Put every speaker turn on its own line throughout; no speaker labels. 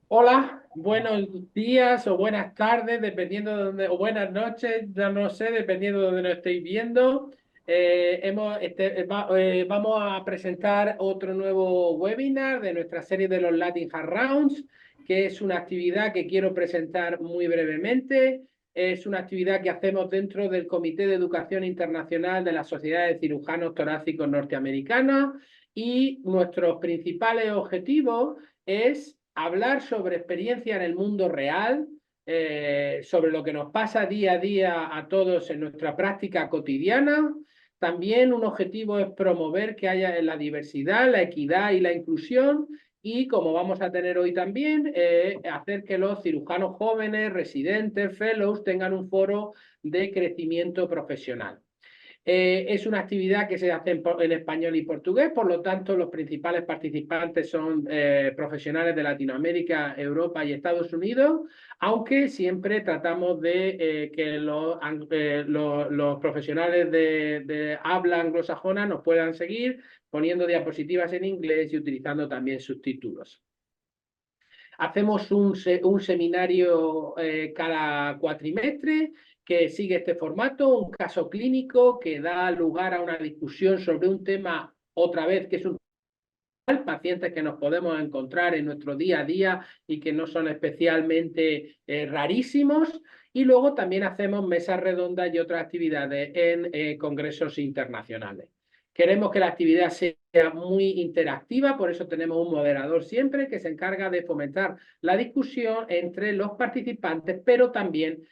Hola, buenos días o buenas tardes, dependiendo de dónde, o buenas noches, ya no sé, dependiendo de dónde nos estéis viendo. Vamos a presentar otro nuevo webinar de nuestra serie de los Latin Hard Rounds, que es una actividad que quiero presentar muy brevemente. Es una actividad que hacemos dentro del Comité de Educación Internacional de la Sociedad de Cirujanos Torácicos Norteamericana y nuestros principales objetivos es hablar sobre experiencia en el mundo real, sobre lo que nos pasa día a día a todos en nuestra práctica cotidiana. También un objetivo es promover que haya la diversidad, la equidad y la inclusión. Y como vamos a tener hoy también, hacer que los cirujanos jóvenes, residentes, fellows tengan un foro de crecimiento profesional. Es una actividad que se hace en español y portugués, por lo tanto los principales participantes son profesionales de Latinoamérica, Europa y Estados Unidos, aunque siempre tratamos de que los profesionales de habla anglosajona nos puedan seguir poniendo diapositivas en inglés y utilizando también subtítulos. Hacemos un seminario cada cuatrimestre que sigue este formato, un caso clínico que da lugar a una discusión sobre un tema, otra vez, que es un pacientes que nos podemos encontrar en nuestro día a día y que no son especialmente rarísimos. Y luego también hacemos mesas redondas y otras actividades en congresos internacionales. Queremos que la actividad sea muy interactiva, por eso tenemos un moderador siempre que se encarga de fomentar la discusión entre los participantes, pero también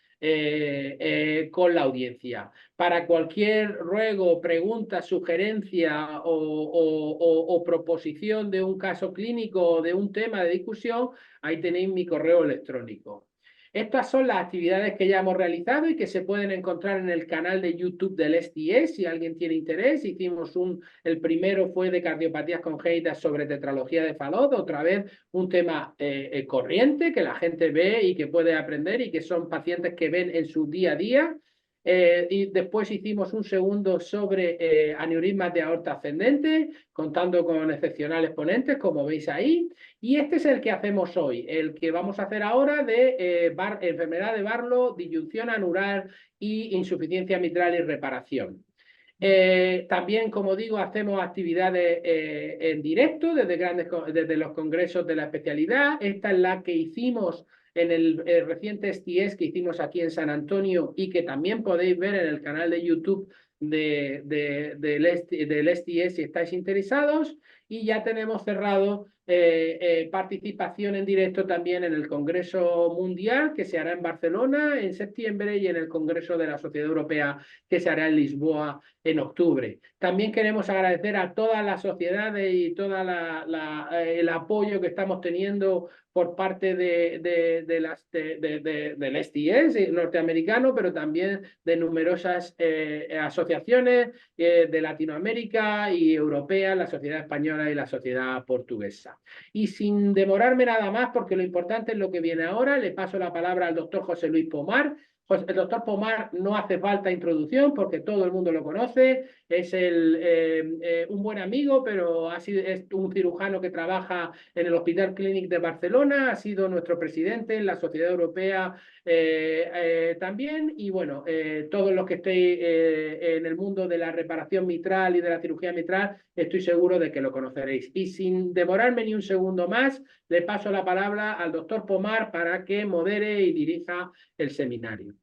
con la audiencia. Para cualquier ruego, pregunta, sugerencia o proposición de un caso clínico o de un tema de discusión, ahí tenéis mi correo electrónico. Estas son las actividades que ya hemos realizado y que se pueden encontrar en el canal de YouTube del STS, si alguien tiene interés. El primero fue de cardiopatías congénitas sobre tetralogía de Fallot, otra vez un tema corriente que la gente ve y que puede aprender y que son pacientes que ven en su día a día. Y después hicimos un segundo sobre aneurismas de aorta ascendente, contando con excepcionales ponentes, como veis ahí. Y este es el que hacemos hoy, el que vamos a hacer ahora de enfermedad de Barlow, disyunción anular y insuficiencia mitral y reparación. También, como digo, hacemos actividades en directo desde los congresos de la especialidad. Esta es la que hicimos en el reciente STS que hicimos aquí en San Antonio y que también podéis ver en el canal de YouTube del STS si estáis interesados. Y ya tenemos cerrado participación en directo también en el Congreso Mundial que se hará en Barcelona en septiembre y en el Congreso de la Sociedad Europea que se hará en Lisboa en octubre. También queremos agradecer a todas las sociedades y todo el apoyo que estamos teniendo por parte del STS norteamericano, pero también de numerosas asociaciones de Latinoamérica y europea, la sociedad española y la sociedad portuguesa. Y sin demorarme nada más, porque lo importante es lo que viene ahora, le paso la palabra al doctor José Luis Pomar. Pues el doctor Pomar no hace falta introducción porque todo el mundo lo conoce, es un buen amigo, pero es un cirujano que trabaja en el Hospital Clínic de Barcelona, ha sido nuestro presidente en la Sociedad Europea también, y bueno, todos los que estéis en el mundo de la reparación mitral y de la cirugía mitral, estoy seguro de que lo conoceréis. Y sin demorarme ni un segundo más, le paso la palabra al doctor Pomar para que modere y dirija el seminario.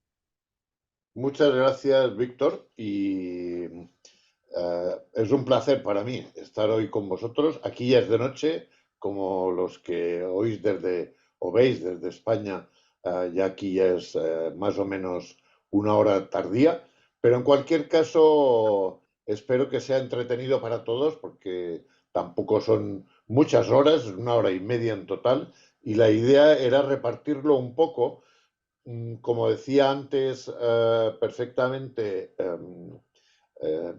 Muchas gracias, Víctor, y es un placer para mí estar hoy con vosotros. Aquí ya es de noche, como los que oís o veis desde España, ya aquí ya es más o menos una hora tardía, pero en cualquier caso espero que sea entretenido para todos, porque tampoco son muchas horas, es una hora y media en total, y la idea era repartirlo un poco como decía antes perfectamente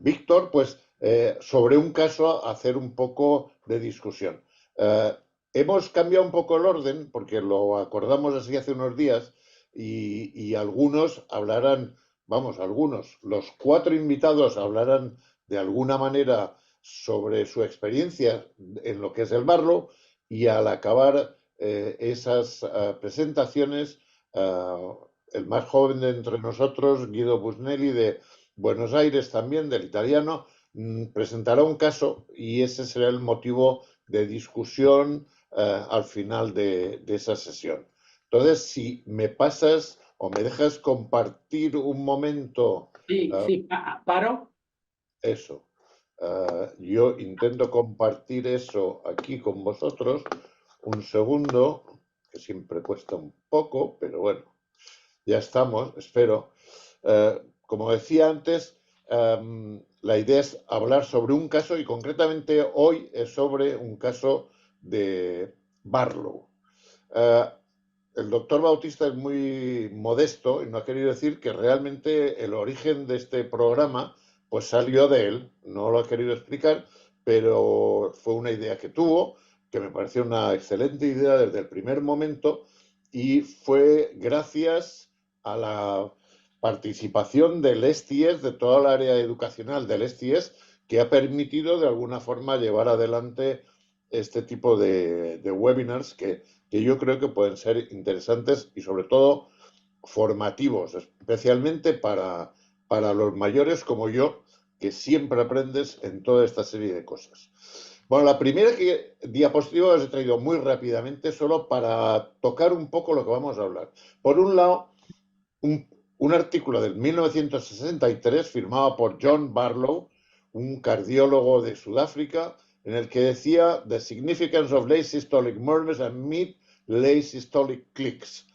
Víctor, pues sobre un caso hacer un poco de discusión. Eh, Hemos cambiado un poco el orden porque lo acordamos así hace unos días y algunos hablarán, vamos, algunos, los cuatro invitados hablarán de alguna manera sobre su experiencia en lo que es el Barlow y al acabar esas presentaciones. El más joven de entre nosotros, Guido Busnelli, de Buenos Aires también, del italiano, presentará un caso y ese será el motivo de discusión al final de esa sesión. Entonces, si me pasas o me dejas compartir un momento
Sí,
uh,
sí, paro.
eso. Yo intento compartir eso aquí con vosotros. Un segundo, que siempre cuesta un poco, pero bueno, ya estamos, espero. Como decía antes, la idea es hablar sobre un caso y concretamente hoy es sobre un caso de Barlow. Uh, el doctor Bautista es muy modesto y no ha querido decir que realmente el origen de este programa pues salió de él, no lo ha querido explicar, pero fue una idea que tuvo, que me pareció una excelente idea desde el primer momento y fue gracias a la participación del STS, de toda el área educacional del STS, que ha permitido de alguna forma llevar adelante este tipo de webinars que yo creo que pueden ser interesantes y sobre todo formativos, especialmente para los mayores como yo, que siempre aprendes en toda esta serie de cosas. Bueno, la primera diapositiva os he traído muy rápidamente solo para tocar un poco lo que vamos a hablar. Por un lado, un artículo del 1963 firmado por John Barlow, un cardiólogo de Sudáfrica, en el que decía The significance of late systolic murmurs and mid-late systolic clicks.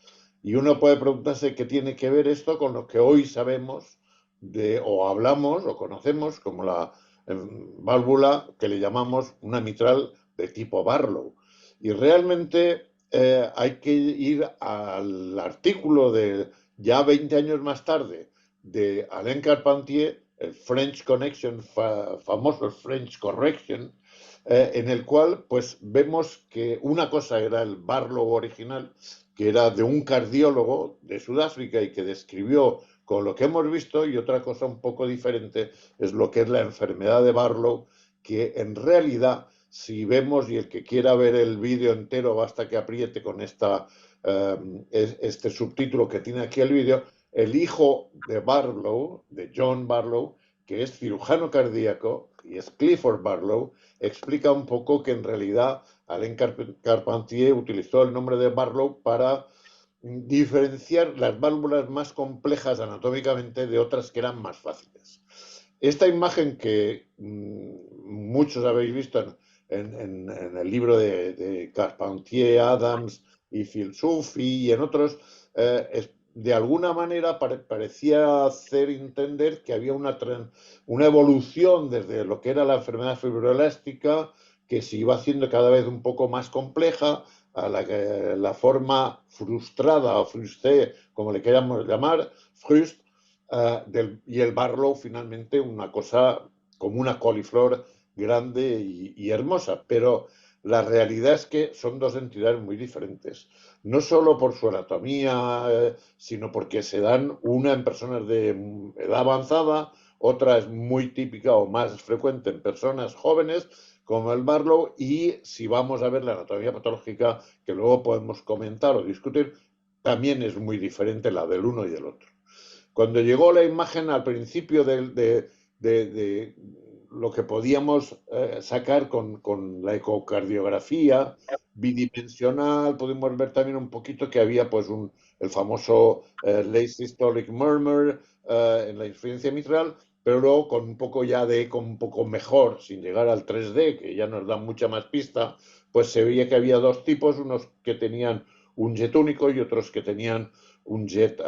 Y uno puede preguntarse qué tiene que ver esto con lo que hoy sabemos o hablamos o conocemos como la válvula que le llamamos una mitral de tipo Barlow. Y realmente hay que ir al artículo de ya 20 años más tarde de Alain Carpentier, el French Connection, famoso French Correction, en el cual pues vemos que una cosa era el Barlow original, que era de un cardiólogo de Sudáfrica y que describió con lo que hemos visto, y otra cosa un poco diferente es lo que es la enfermedad de Barlow, que en realidad, si vemos, y el que quiera ver el vídeo entero basta que apriete con este subtítulo que tiene aquí el vídeo, el hijo de Barlow, de John Barlow, que es cirujano cardíaco y es Clifford Barlow, explica un poco que en realidad Alain Carpentier utilizó el nombre de Barlow para diferenciar las válvulas más complejas anatómicamente de otras que eran más fáciles. Esta imagen que muchos habéis visto en el libro de Carpentier, Adams y Filsufi y en otros, de alguna manera parecía hacer entender que había una evolución desde lo que era la enfermedad fibroelástica, que se iba haciendo cada vez un poco más compleja, a la forma frustrada o frustré, como le queramos llamar, frust, y el Barlow finalmente una cosa como una coliflor grande y hermosa, pero la realidad es que son dos entidades muy diferentes, no solo por su anatomía, sino porque se dan una en personas de edad avanzada, otra es muy típica o más frecuente en personas jóvenes, como el Barlow, y si vamos a ver la anatomía patológica, que luego podemos comentar o discutir, también es muy diferente la del uno y del otro. Cuando llegó la imagen al principio de lo que podíamos sacar con la ecocardiografía bidimensional, pudimos ver también un poquito que había pues el famoso late systolic murmur en la insuficiencia mitral, pero luego con un poco ya de eco un poco mejor, sin llegar al 3D, que ya nos da mucha más pista, pues se veía que había dos tipos, unos que tenían un jet único y otros que tenían un jet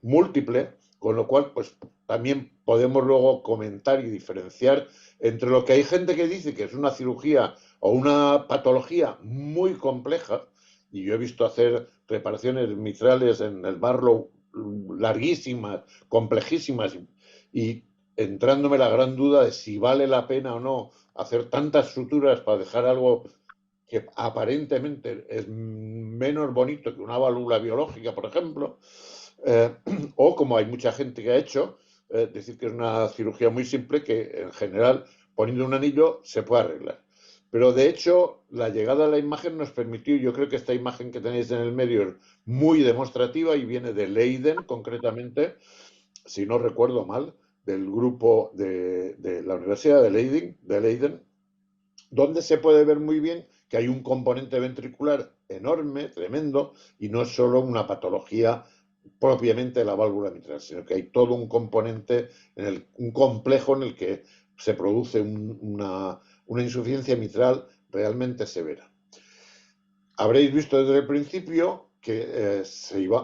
múltiple, con lo cual pues también podemos luego comentar y diferenciar entre lo que hay gente que dice que es una cirugía o una patología muy compleja, y yo he visto hacer reparaciones mitrales en el Barlow larguísimas, complejísimas, y entrándome la gran duda de si vale la pena o no hacer tantas suturas para dejar algo que aparentemente es menos bonito que una válvula biológica, por ejemplo, o como hay mucha gente que ha hecho, decir que es una cirugía muy simple que en general poniendo un anillo se puede arreglar. Pero de hecho, la llegada a la imagen nos permitió, yo creo que esta imagen que tenéis en el medio es muy demostrativa y viene de Leiden, concretamente, si no recuerdo mal, del grupo de la Universidad de Leiden, donde se puede ver muy bien que hay un componente ventricular enorme, tremendo, y no es solo una patología propiamente de la válvula mitral, sino que hay todo un componente, un complejo en el que se produce una insuficiencia mitral realmente severa. Habréis visto desde el principio que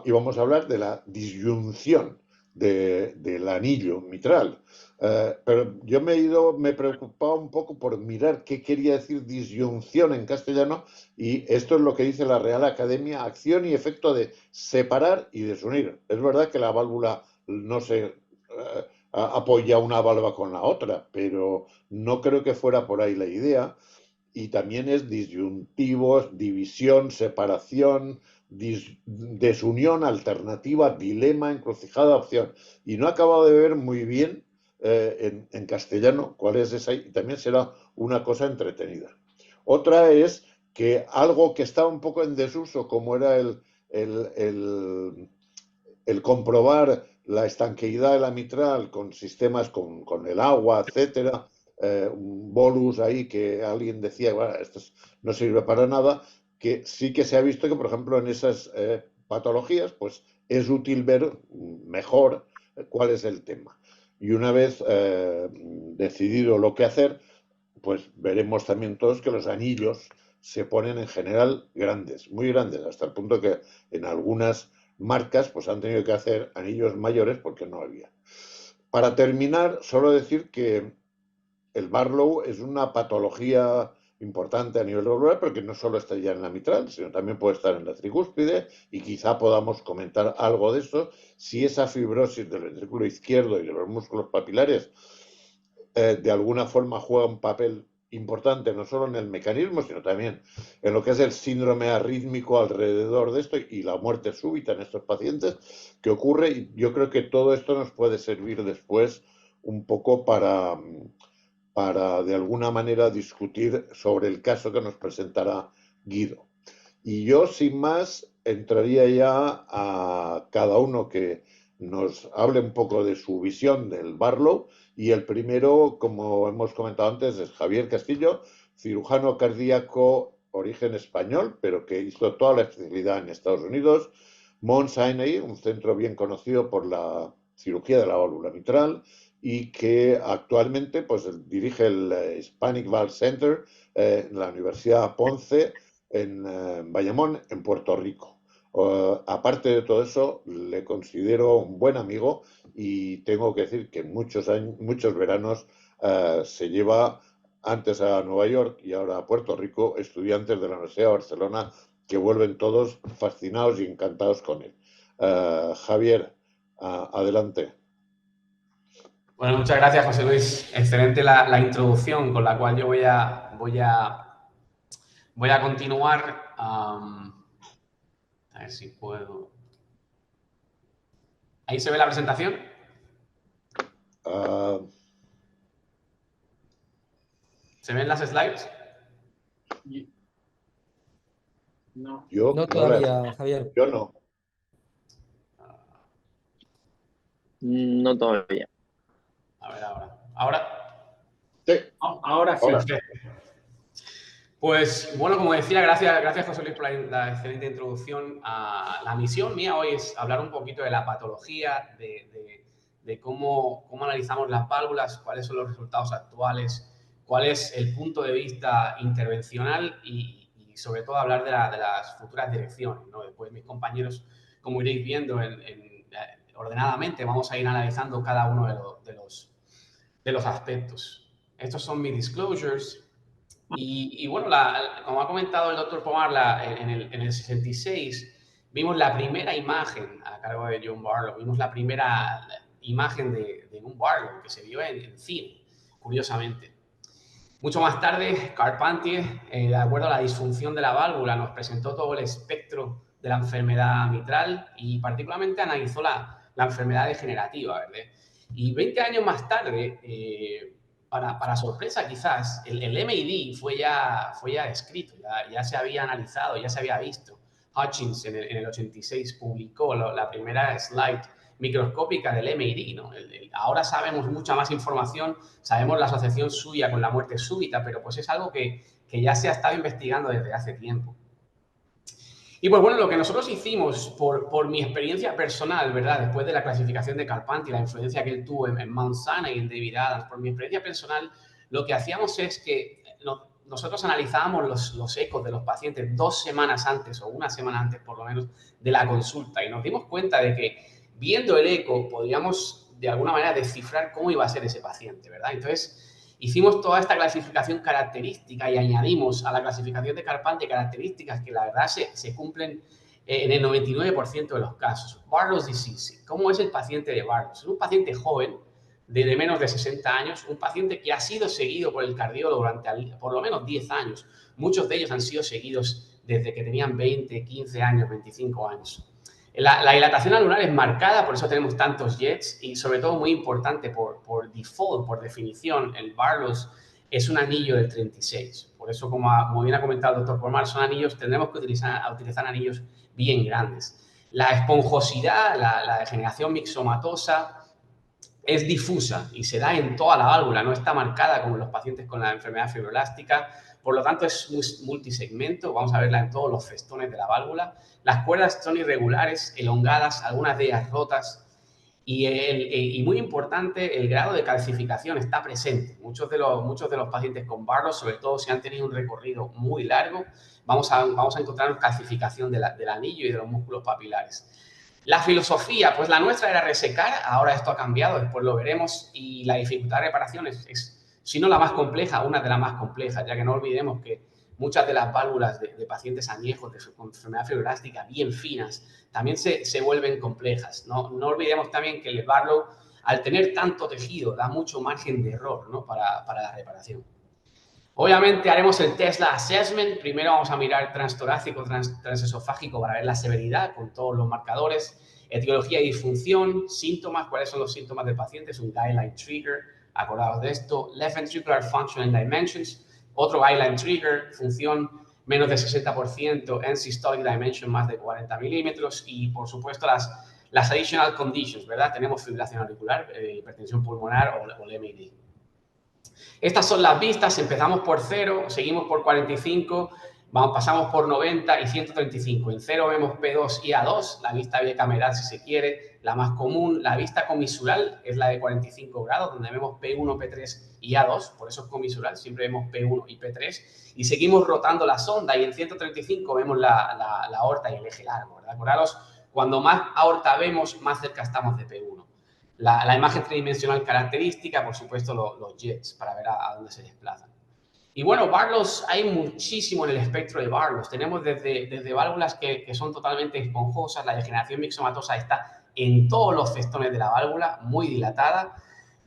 íbamos a hablar de la disyunción del anillo mitral. Pero yo me preocupaba un poco por mirar qué quería decir disyunción en castellano, y esto es lo que dice la Real Academia: acción y efecto de separar y desunir. Es verdad que la válvula no se apoya una válvula con la otra, pero no creo que fuera por ahí la idea. Y también es disyuntivos, división, separación, desunión, alternativa, dilema, encrucijada, opción. Y no he acabado de ver muy bien en castellano cuál es esa, y también será una cosa entretenida. Otra es que algo que estaba un poco en desuso, como era el comprobar la estanqueidad de la mitral con sistemas con el agua, etcétera, un bolus ahí que alguien decía, bueno, esto no sirve para nada, que sí que se ha visto que, por ejemplo, en esas patologías, pues es útil ver mejor cuál es el tema. Y una vez decidido lo que hacer, pues veremos también todos que los anillos se ponen en general grandes, muy grandes, hasta el punto que en algunas marcas pues han tenido que hacer anillos mayores porque no había. Para terminar, solo decir que el Barlow es una patología importante a nivel global, porque no solo está ya en la mitral, sino también puede estar en la tricúspide, y quizá podamos comentar algo de eso, si esa fibrosis del ventrículo izquierdo y de los músculos papilares de alguna forma juega un papel importante, no solo en el mecanismo, sino también en lo que es el síndrome arrítmico alrededor de esto y la muerte súbita en estos pacientes que ocurre. Y yo creo que todo esto nos puede servir después un poco para de alguna manera discutir sobre el caso que nos presentará Guido. Y yo, sin más, entraría ya a cada uno que nos hable un poco de su visión del Barlow. Y el primero, como hemos comentado antes, es Javier Castillo, cirujano cardíaco, origen español, pero que hizo toda la especialidad en Estados Unidos. Mount Sinai, un centro bien conocido por la cirugía de la válvula mitral, y que actualmente pues, dirige el Hispanic Valve Center en la Universidad Ponce, en Bayamón, en Puerto Rico. Aparte de todo eso, le considero un buen amigo, y tengo que decir que muchos veranos se lleva antes a Nueva York y ahora a Puerto Rico estudiantes de la Universidad de Barcelona que vuelven todos fascinados y encantados con él. Javier, adelante.
Bueno, muchas gracias, José Luis. Excelente la introducción con la cual yo voy a continuar. A ver si puedo. ¿Ahí se ve la presentación? ¿Se ven las slides?
No.
No todavía, Javier.
Yo no.
No todavía.
A ver, ahora.
Sí.
Ahora sí.
Ahora.
Pues bueno, como decía, gracias José Luis por la excelente introducción. La misión mía hoy es hablar un poquito de la patología, de cómo analizamos las válvulas, cuáles son los resultados actuales, cuál es el punto de vista intervencional y sobre todo hablar de las futuras direcciones, ¿no? Después mis compañeros, como iréis viendo ordenadamente, vamos a ir analizando cada uno de los aspectos. Estos son mis disclosures. Y bueno, como ha comentado el doctor Pomar, en el 66 vimos la primera imagen a cargo de John Barlow, vimos la primera imagen de un Barlow que se vio en cine, curiosamente. Mucho más tarde, Carpentier, de acuerdo a la disfunción de la válvula, nos presentó todo el espectro de la enfermedad mitral y particularmente analizó la enfermedad degenerativa, ¿verdad? Y 20 años más tarde, para sorpresa quizás, el MAD fue ya descrito, ya se había analizado, ya se había visto. Hutchins en el 86 publicó la primera slide microscópica del MAD, ¿no? Ahora sabemos mucha más información, sabemos la asociación suya con la muerte súbita, pero pues es algo que ya se ha estado investigando desde hace tiempo. Y pues bueno, lo que nosotros hicimos por mi experiencia personal, ¿verdad? Después de la clasificación de Karpathy, la influencia que él tuvo en Mount Sinai y en David Adams, por mi experiencia personal, lo que hacíamos es que nosotros analizábamos los ecos de los pacientes 2 semanas antes o 1 semana antes, por lo menos, de la consulta y nos dimos cuenta de que viendo el eco podríamos de alguna manera descifrar cómo iba a ser ese paciente, ¿verdad? Entonces, hicimos toda esta clasificación característica y añadimos a la clasificación de Karpathy características que la verdad se cumplen en el 99% de los casos. Barlow's disease. ¿Cómo es el paciente de Barlow's? Es un paciente joven, de menos de 60 años, un paciente que ha sido seguido por el cardiólogo durante por lo menos 10 años. Muchos de ellos han sido seguidos desde que tenían 20, 15 años, 25 años. La dilatación anular es marcada, por eso tenemos tantos jets y sobre todo muy importante por default, por definición, el Barlow's es un anillo del 36. Por eso, como bien ha comentado el doctor Pomar, son anillos, tendremos que utilizar anillos bien grandes. La esponjosidad, la degeneración mixomatosa es difusa y se da en toda la válvula, no está marcada como en los pacientes con la enfermedad fibroelástica. Por lo tanto, es multisegmento, vamos a verla en todos los festones de la válvula. Las cuerdas son irregulares, elongadas, algunas de ellas rotas. Y muy importante, el grado de calcificación está presente. Muchos de los pacientes con Barlow, sobre todo si han tenido un recorrido muy largo, vamos a encontrar calcificación del anillo y de los músculos papilares. La filosofía, pues la nuestra era resecar, ahora esto ha cambiado, después lo veremos, y la dificultad de reparación es si no la más compleja, una de las más complejas, ya que no olvidemos que muchas de las válvulas de pacientes añejos con enfermedad fibroelástica bien finas también se vuelven complejas. No olvidemos también que el Barlow, al tener tanto tejido, da mucho margen de error, ¿no? para la reparación. Obviamente haremos el Tesla Assessment. Primero vamos a mirar transtorácico, transesofágico para ver la severidad con todos los marcadores, etiología y disfunción, síntomas, cuáles son los síntomas del paciente, es un guideline trigger, acordaos de esto, left ventricular function and dimensions, otro guideline trigger, función menos de 60%, en systolic dimension más de 40 milímetros y por supuesto las additional conditions, ¿verdad? Tenemos fibrilación auricular, hipertensión pulmonar o el MAD. Estas son las vistas, empezamos por 0, seguimos por 45, pasamos por 90 y 135. En 0 vemos P2 y A2, la vista bicameral si se quiere, la más común. La vista comisural es la de 45 grados, donde vemos P1, P3 y A2, por eso es comisural, siempre vemos P1 y P3. Y seguimos rotando la sonda y en 135 vemos la aorta y el eje largo, ¿verdad? Acordaros, cuando más aorta vemos, más cerca estamos de P1. La imagen tridimensional característica, por supuesto, los jets, para ver a dónde se desplazan. Y bueno, Barlow's, hay muchísimo en el espectro de Barlow's. Tenemos desde válvulas que son totalmente esponjosas, la degeneración mixomatosa está en todos los festones de la válvula, muy dilatada.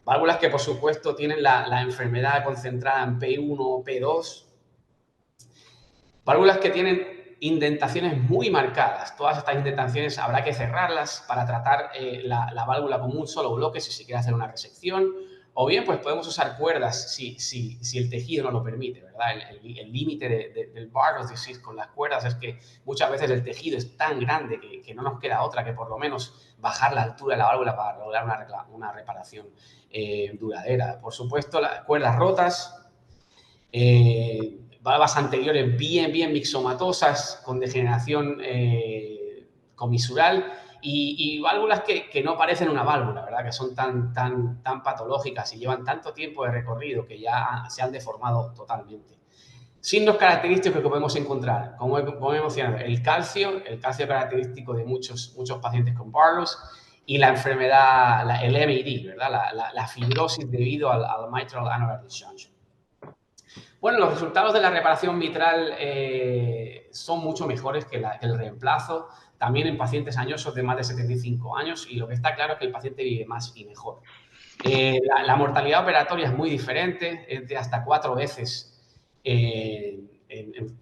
Válvulas que, por supuesto, tienen la enfermedad concentrada en P1 o P2. Válvulas que tienen indentaciones muy marcadas. Todas estas indentaciones habrá que cerrarlas para tratar la válvula como un solo bloque si se quiere hacer una resección. O bien, pues podemos usar cuerdas si el tejido no lo permite, ¿verdad? El límite del Barlow's disease con las cuerdas es que muchas veces el tejido es tan grande que no nos queda otra que por lo menos bajar la altura de la válvula para lograr una reparación duradera. Por supuesto, las cuerdas rotas, válvulas anteriores bien mixomatosas con degeneración comisural y válvulas que no parecen una válvula, ¿verdad? Que son tan patológicas y llevan tanto tiempo de recorrido que ya se han deformado totalmente. Signos característicos que podemos encontrar, como he mencionado, el calcio característico de muchos pacientes con Barlow's y la enfermedad, el MAD, ¿verdad? La fibrosis debido al mitral annular disjunction. Bueno, los resultados de la reparación mitral son mucho mejores que el reemplazo, también en pacientes añosos de más de 75 años y lo que está claro es que el paciente vive más y mejor. La mortalidad operatoria es muy diferente, es de hasta 4 veces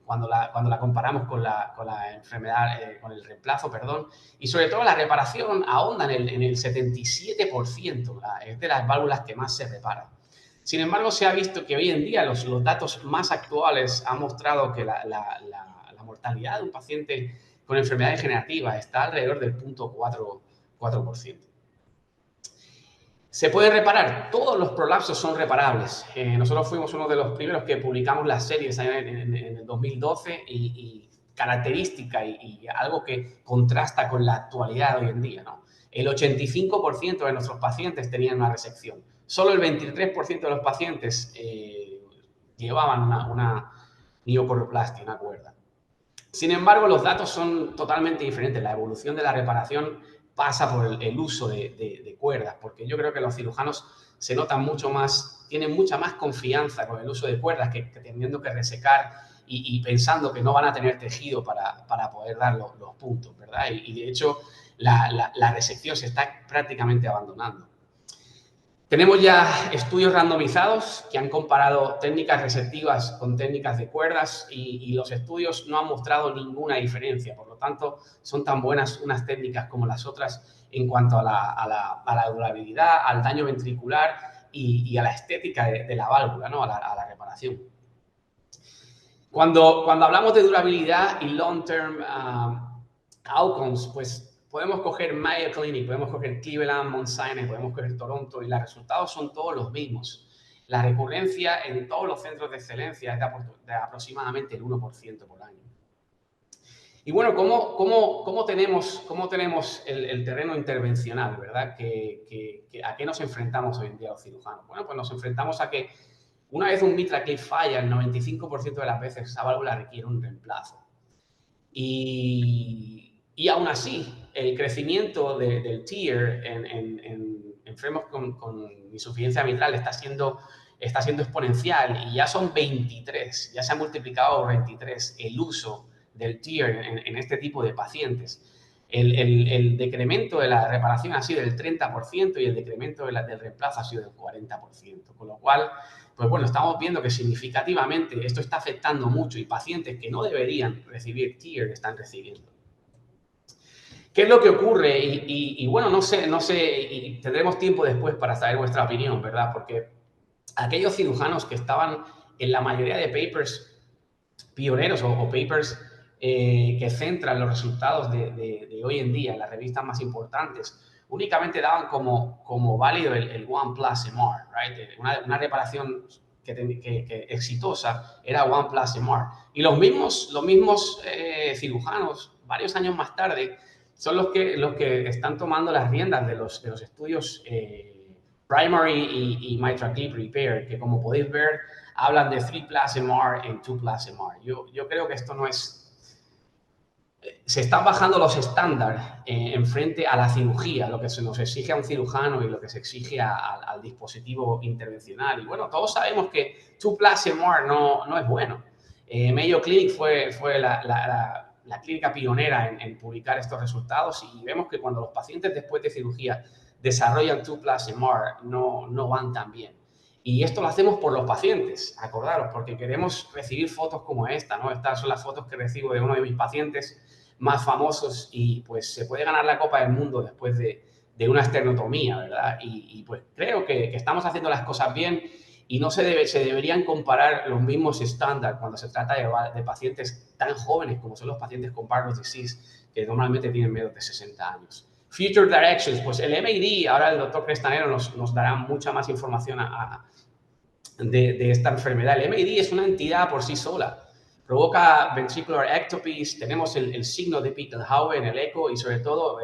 cuando la comparamos con la enfermedad, con el reemplazo, perdón, y sobre todo la reparación ahonda en el 77%, es de las válvulas que más se reparan. Sin embargo, se ha visto que hoy en día los datos más actuales han mostrado que la mortalidad de un paciente con enfermedad degenerativa está alrededor del 0.4%. ¿Se puede reparar? Todos los prolapsos son reparables. Nosotros fuimos uno de los primeros que publicamos las series en el 2012 y característica y algo que contrasta con la actualidad de hoy en día, ¿no? El 85% de nuestros pacientes tenían una resección. Solo el 23% de los pacientes llevaban una miocorroplastia, una cuerda. Sin embargo, los datos son totalmente diferentes. La evolución de la reparación pasa por el uso de cuerdas, porque yo creo que los cirujanos se notan mucho más, tienen mucha más confianza con el uso de cuerdas que teniendo que resecar y pensando que no van a tener tejido para poder dar los puntos, ¿verdad? Y de hecho, la resección se está prácticamente abandonando. Tenemos ya estudios randomizados que han comparado técnicas resectivas con técnicas de cuerdas y los estudios no han mostrado ninguna diferencia. Por lo tanto, son tan buenas unas técnicas como las otras en cuanto a la durabilidad, al daño ventricular y a la estética de la válvula, ¿no? a la reparación. Cuando hablamos de durabilidad y long-term outcomes, pues podemos coger Mayo Clinic, podemos coger Cleveland, Mount Sinai, podemos coger Toronto y los resultados son todos los mismos. La recurrencia en todos los centros de excelencia es de aproximadamente el 1% por año. Y bueno, ¿cómo tenemos el terreno intervencional, verdad? ¿A qué nos enfrentamos hoy en día los cirujanos? Bueno, pues nos enfrentamos a que una vez un MitraClip falla, el 95% de las veces esa válvula requiere un reemplazo. Y aún así, el crecimiento del TEER en enfermos con insuficiencia mitral está siendo exponencial y ya son 23, ya se ha multiplicado por 23 el uso del TEER en este tipo de pacientes. El decremento de la reparación ha sido del 30% y el decremento del reemplazo ha sido del 40%, con lo cual, pues bueno, estamos viendo que significativamente esto está afectando mucho y pacientes que no deberían recibir TEER están recibiendo. ¿Qué es lo que ocurre? Y bueno, no sé, y tendremos tiempo después para saber vuestra opinión, ¿verdad? Porque aquellos cirujanos que estaban en la mayoría de papers pioneros o papers que centran los resultados de hoy en día en las revistas más importantes, únicamente daban como válido el One Plus MR, right? Una reparación que exitosa era One Plus MR. Y los mismos cirujanos, varios años más tarde, son los que están tomando las riendas de los estudios Primary y MitraClip Repair, que como podéis ver, hablan de 3 plus MR y 2 plus MR. Yo creo que esto no es... Se están bajando los estándares en frente a la cirugía, lo que se nos exige a un cirujano y lo que se exige al dispositivo intervencional. Y bueno, todos sabemos que 2 plus MR no es bueno. Mayo Clinic fue la clínica pionera en publicar estos resultados y vemos que cuando los pacientes después de cirugía desarrollan 2 plus MR no van tan bien. Y esto lo hacemos por los pacientes, acordaros, porque queremos recibir fotos como esta, ¿no? Estas son las fotos que recibo de uno de mis pacientes más famosos y pues se puede ganar la Copa del Mundo después de una esternotomía, ¿verdad? Y pues creo que estamos haciendo las cosas bien y no se deberían comparar los mismos estándares cuando se trata de pacientes tan jóvenes como son los pacientes con Barrett's disease, que normalmente tienen menos de 60 años. Future Directions, pues el MAD, ahora el doctor Crestanero nos dará mucha más información de esta enfermedad. El MAD es una entidad por sí sola. Provoca ventricular ectopies, tenemos el signo de Pickelhaube en el eco y sobre todo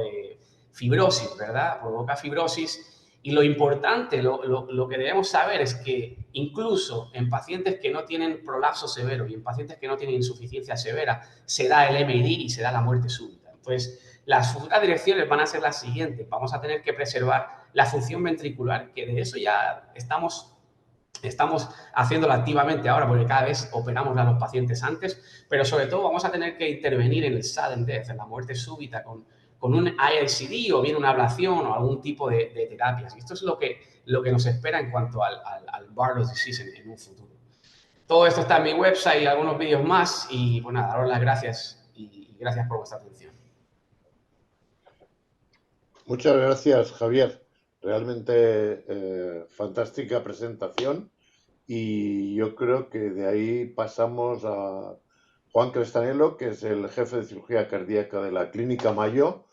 fibrosis, ¿verdad? Provoca fibrosis. Y lo importante, lo que debemos saber es que incluso en pacientes que no tienen prolapso severo y en pacientes que no tienen insuficiencia severa, se da el MAD y se da la muerte súbita. Entonces, las futuras direcciones van a ser las siguientes. Vamos a tener que preservar la función ventricular, que de eso ya estamos haciéndola activamente ahora porque cada vez operamos a los pacientes antes, pero sobre todo vamos a tener que intervenir en el sudden death, en la muerte súbita, con un IICD o bien una ablación o algún tipo de terapias. Y esto es lo que nos espera en cuanto al Barrett's disease en un futuro. Todo esto está en mi website y algunos vídeos más y pues nada, daros las gracias y gracias por vuestra atención.
Muchas gracias, Javier. realmente fantástica presentación y yo creo que de ahí pasamos a Juan Crestanelo, que es el jefe de cirugía cardíaca de la Clínica Mayo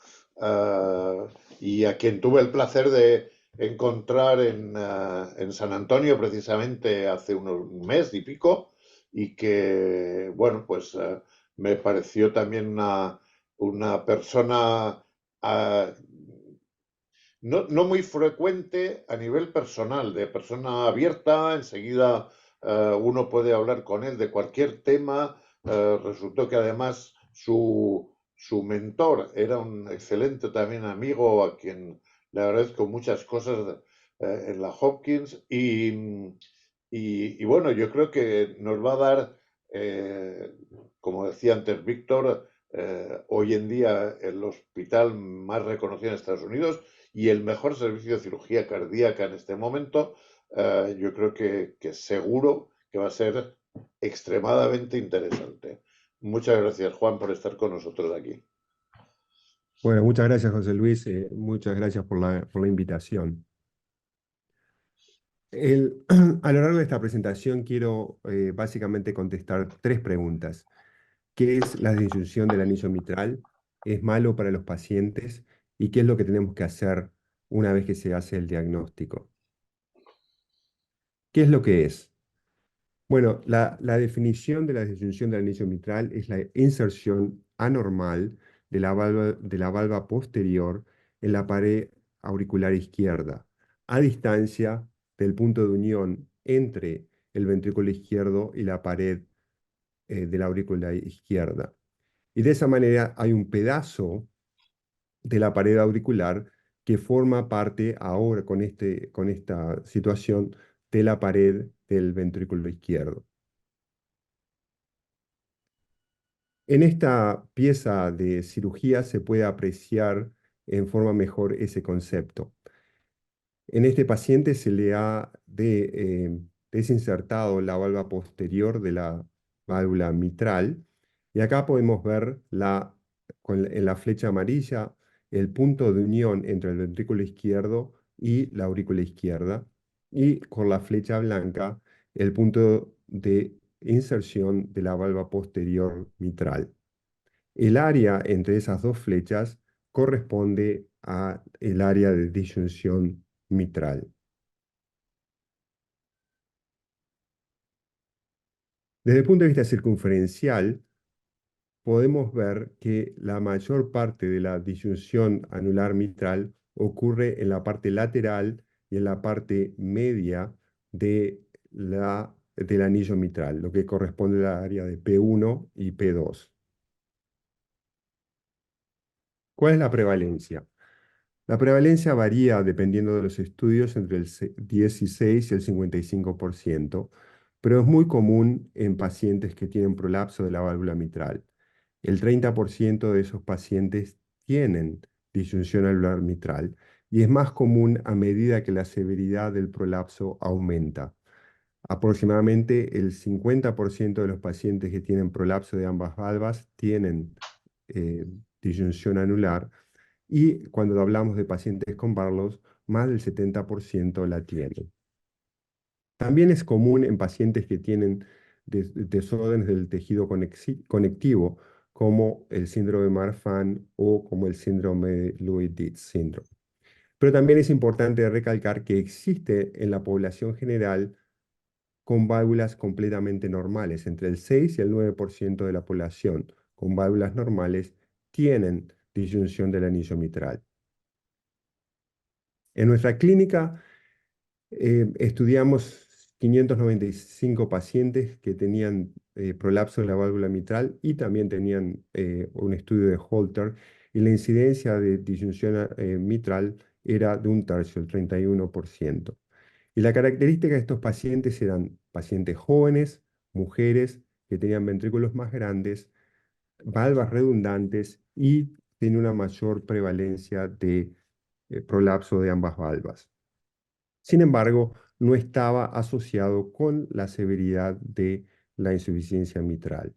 y a quien tuve el placer de encontrar en San Antonio precisamente hace un mes y pico y que, bueno, pues me pareció también una persona no muy frecuente a nivel personal, de persona abierta, enseguida uno puede hablar con él de cualquier tema. Resultó que además su mentor era un excelente también amigo a quien le agradezco muchas cosas en la Hopkins y bueno, yo creo que nos va a dar, como decía antes Víctor, hoy en día el hospital más reconocido en Estados Unidos y el mejor servicio de cirugía cardíaca en este momento, yo creo que seguro que va a ser extremadamente interesante. Muchas gracias, Juan, por estar con nosotros aquí.
Bueno, muchas gracias, José Luis. Muchas gracias por la invitación. A lo largo de esta presentación quiero básicamente contestar 3 preguntas. ¿Qué es la disyunción del anillo mitral? ¿Es malo para los pacientes? ¿Y qué es lo que tenemos que hacer una vez que se hace el diagnóstico? ¿Qué es lo que es? Bueno, la definición de la disyunción del anillo mitral es la inserción anormal de la valva posterior en la pared auricular izquierda, a distancia del punto de unión entre el ventrículo izquierdo y la pared de la aurícula izquierda. Y de esa manera hay un pedazo de la pared auricular que forma parte ahora con esta situación de la pared del ventrículo izquierdo. En esta pieza de cirugía se puede apreciar en forma mejor ese concepto. En este paciente se le ha desinsertado la valva posterior de la válvula mitral y acá podemos ver en la flecha amarilla el punto de unión entre el ventrículo izquierdo y la aurícula izquierda y con la flecha blanca el punto de inserción de la valva posterior mitral. El área entre esas 2 flechas corresponde al área de disyunción mitral. Desde el punto de vista circunferencial, podemos ver que la mayor parte de la disyunción anular mitral ocurre en la parte lateral y en la parte media del anillo mitral, lo que corresponde al área de P1 y P2. ¿Cuál es la prevalencia? La prevalencia varía dependiendo de los estudios entre el 16 y el 55%, pero es muy común en pacientes que tienen prolapso de la válvula mitral. El 30% de esos pacientes tienen disyunción anular mitral y es más común a medida que la severidad del prolapso aumenta. Aproximadamente el 50% de los pacientes que tienen prolapso de ambas valvas tienen disyunción anular y cuando hablamos de pacientes con Barlow, más del 70% la tienen. También es común en pacientes que tienen desórdenes del tejido conectivo, como el síndrome de Marfan o como el síndrome de Lewy-Dietz syndrome. Pero también es importante recalcar que existe en la población general con válvulas completamente normales. Entre el 6 y el 9% de la población con válvulas normales tienen disyunción del anillo mitral. En nuestra clínica estudiamos 595 pacientes que tenían prolapso de la válvula mitral y también tenían un estudio de Holter y la incidencia de disyunción mitral era de 1/3, el 31%. Y la característica de estos pacientes eran pacientes jóvenes, mujeres que tenían ventrículos más grandes, valvas redundantes y tiene una mayor prevalencia de prolapso de ambas valvas. Sin embargo, no estaba asociado con la severidad de la insuficiencia mitral.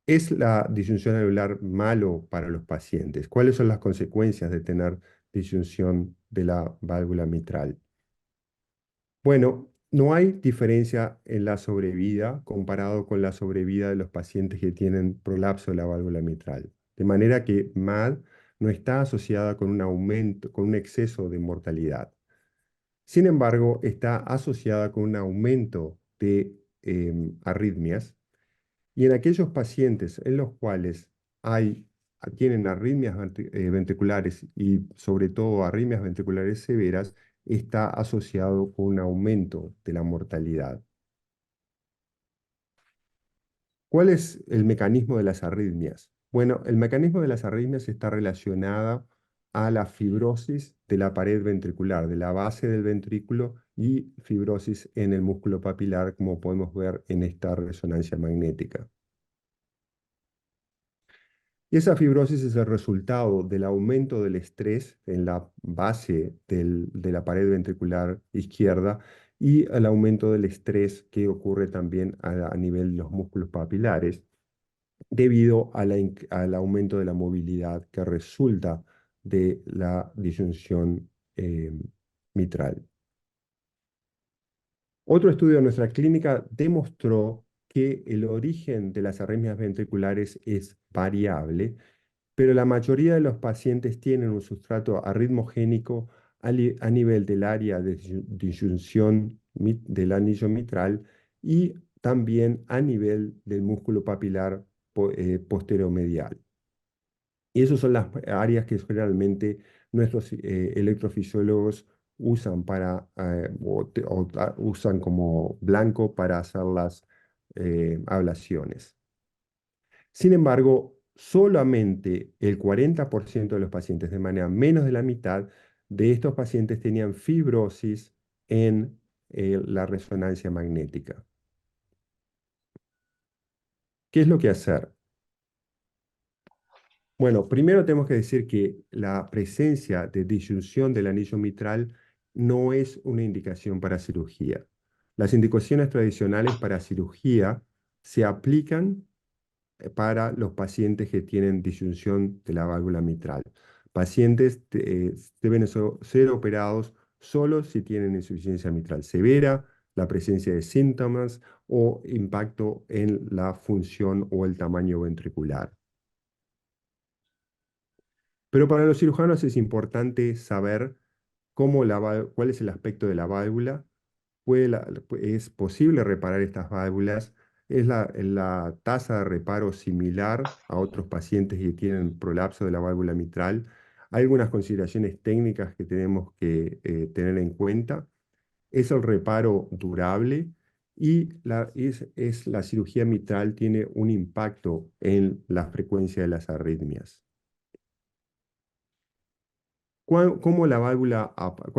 ¿Es la disyunción anular malo para los pacientes? ¿Cuáles son las consecuencias de tener disyunción de la válvula mitral? Bueno, no hay diferencia en la sobrevida comparado con la sobrevida de los pacientes que tienen prolapso de la válvula mitral. De manera que MAD no está asociada con un aumento, con un exceso de mortalidad. Sin embargo, está asociada con un aumento de arritmias, y en aquellos pacientes en los cuales tienen arritmias ventriculares y sobre todo arritmias ventriculares severas, está asociado con un aumento de la mortalidad. ¿Cuál es el mecanismo de las arritmias? Bueno, el mecanismo de las arritmias está relacionado a la fibrosis de la pared ventricular, de la base del ventrículo, y fibrosis en el músculo papilar, como podemos ver en esta resonancia magnética. Y esa fibrosis es el resultado del aumento del estrés en la base de la pared ventricular izquierda y el aumento del estrés que ocurre también a nivel de los músculos papilares debido al aumento de la movilidad que resulta de la disyunción mitral. Otro estudio de nuestra clínica demostró que el origen de las arritmias ventriculares es variable, pero la mayoría de los pacientes tienen un sustrato arritmogénico a nivel del área de disyunción del anillo mitral y también a nivel del músculo papilar posteromedial. Y esas son las áreas que generalmente nuestros electrofisiólogos usan usan como blanco para hacer las ablaciones. Sin embargo, solamente el 40% de los pacientes, de manera menos de la mitad de estos pacientes, tenían fibrosis en la resonancia magnética. ¿Qué es lo que hacer? Bueno, primero tenemos que decir que la presencia de disyunción del anillo mitral no es una indicación para cirugía. Las indicaciones tradicionales para cirugía se aplican para los pacientes que tienen disyunción de la válvula mitral. Pacientes deben ser operados solo si tienen insuficiencia mitral severa, la presencia de síntomas o impacto en la función o el tamaño ventricular. Pero para los cirujanos es importante saber cuál es el aspecto de la válvula. Es posible reparar estas válvulas. Es la tasa de reparo similar a otros pacientes que tienen prolapso de la válvula mitral. Hay algunas consideraciones técnicas que tenemos que tener en cuenta. Es el reparo durable y la cirugía mitral tiene un impacto en la frecuencia de las arritmias. ¿Cuál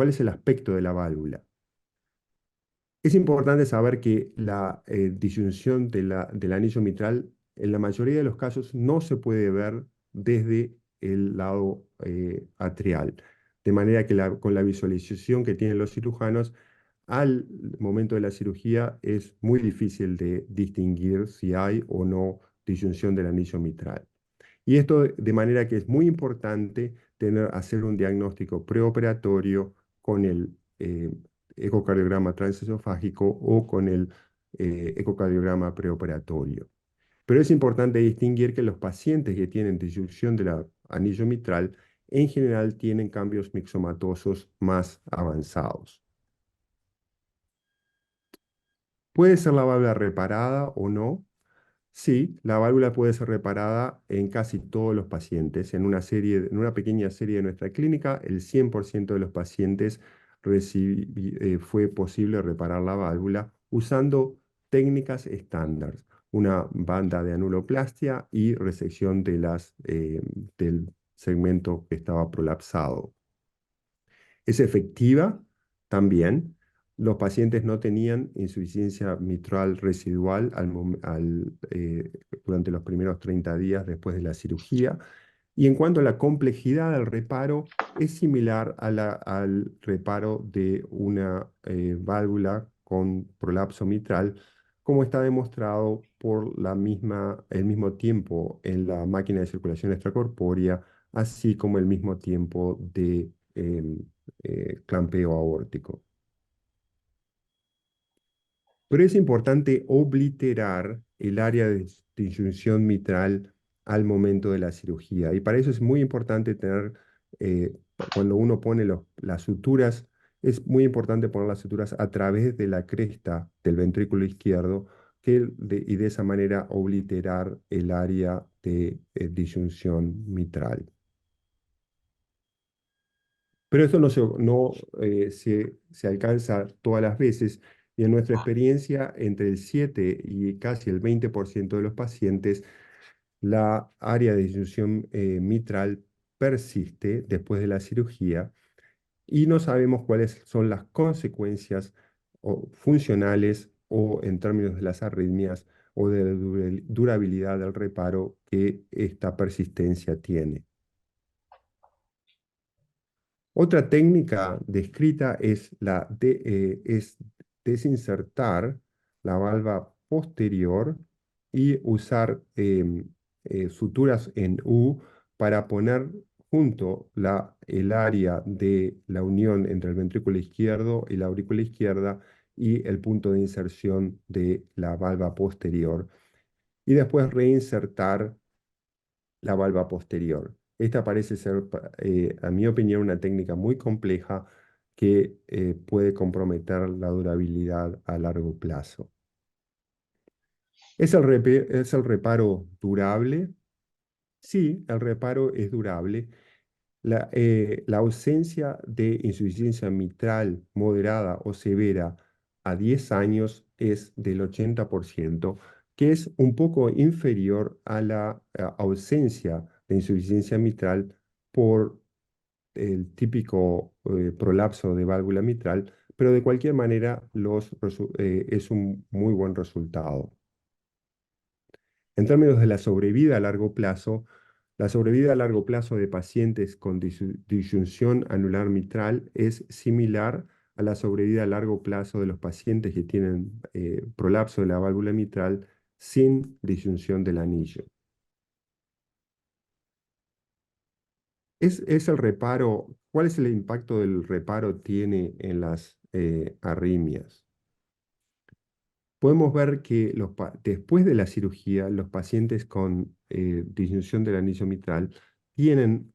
es el aspecto de la válvula? Es importante saber que la disyunción del anillo mitral en la mayoría de los casos no se puede ver desde el lado atrial, de manera que con la visualización que tienen los cirujanos, al momento de la cirugía es muy difícil de distinguir si hay o no disyunción del anillo mitral. Y esto de manera que es muy importante hacer un diagnóstico preoperatorio con el ecocardiograma transesofágico o con el ecocardiograma preoperatorio. Pero es importante distinguir que los pacientes que tienen disyunción del anillo mitral en general tienen cambios mixomatosos más avanzados. ¿Puede ser la válvula reparada o no? Sí, la válvula puede ser reparada en casi todos los pacientes. En una pequeña serie de nuestra clínica, el 100% de los pacientes fue posible reparar la válvula usando técnicas estándar, una banda de anuloplastia y resección del segmento que estaba prolapsado. Es efectiva también. Los pacientes no tenían insuficiencia mitral residual durante los primeros 30 días después de la cirugía. Y en cuanto a la complejidad del reparo, es similar al reparo de una válvula con prolapso mitral, como está demostrado por el mismo tiempo en la máquina de circulación extracorpórea, así como el mismo tiempo de clampeo aórtico. Pero es importante obliterar el área de disyunción mitral al momento de la cirugía. Y para eso es muy importante tener, cuando uno pone las suturas, es muy importante poner las suturas a través de la cresta del ventrículo izquierdo y de esa manera obliterar el área de disyunción mitral. Pero esto no se alcanza todas las veces y en nuestra experiencia entre el 7 y casi el 20% de los pacientes la área de disyunción mitral persiste después de la cirugía y no sabemos cuáles son las consecuencias funcionales o en términos de las arritmias o de la durabilidad del reparo que esta persistencia tiene. Otra técnica descrita es desinsertar la valva posterior y usar suturas en U para poner junto el área de la unión entre el ventrículo izquierdo y la aurícula izquierda y el punto de inserción de la valva posterior. Y después reinsertar la valva posterior. Esta parece ser, a mi opinión, una técnica muy compleja que puede comprometer la durabilidad a largo plazo. ¿Es el reparo durable? Sí, el reparo es durable. La ausencia de insuficiencia mitral moderada o severa a 10 años es del 80%, que es un poco inferior a la ausencia de insuficiencia mitral por el típico prolapso de válvula mitral, pero de cualquier manera es un muy buen resultado. En términos de la sobrevida a largo plazo, la sobrevida a largo plazo de pacientes con disyunción anular mitral es similar a la sobrevida a largo plazo de los pacientes que tienen prolapso de la válvula mitral sin disyunción del anillo. Es el reparo, ¿cuál es el impacto del reparo tiene en las arritmias? Podemos ver que después de la cirugía, los pacientes con disyunción del anillo mitral tienen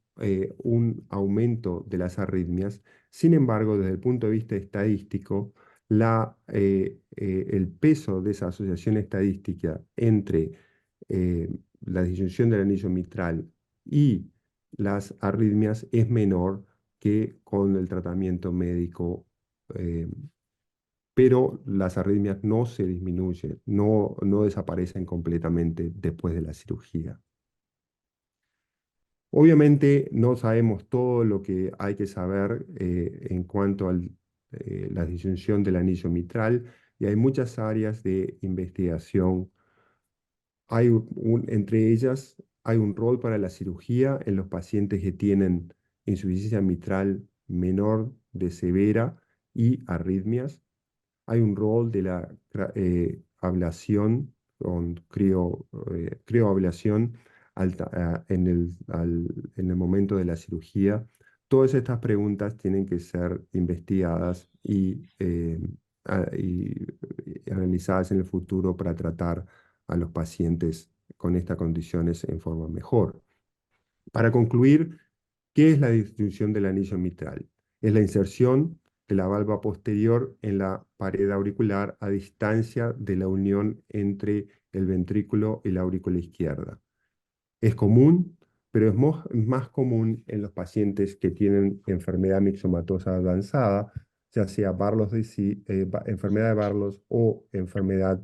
un aumento de las arritmias. Sin embargo, desde el punto de vista estadístico, el peso de esa asociación estadística entre la disyunción del anillo mitral y las arritmias es menor que con el tratamiento médico, pero las arritmias no se disminuyen, no desaparecen completamente después de la cirugía. Obviamente no sabemos todo lo que hay que saber en cuanto a la disyunción del anillo mitral y hay muchas áreas de investigación. Entre ellas hay un rol para la cirugía en los pacientes que tienen insuficiencia mitral menor de severa y arritmias. Hay un rol de la ablación con crioablación en el momento de la cirugía. Todas estas preguntas tienen que ser investigadas y analizadas en el futuro para tratar a los pacientes con estas condiciones en forma mejor. Para concluir, ¿qué es la disyunción del anillo mitral? Es la inserción de la valva posterior en la pared auricular a distancia de la unión entre el ventrículo y la aurícula izquierda. Es común, pero es más común en los pacientes que tienen enfermedad mixomatosa avanzada, ya sea enfermedad de Barlos o enfermedad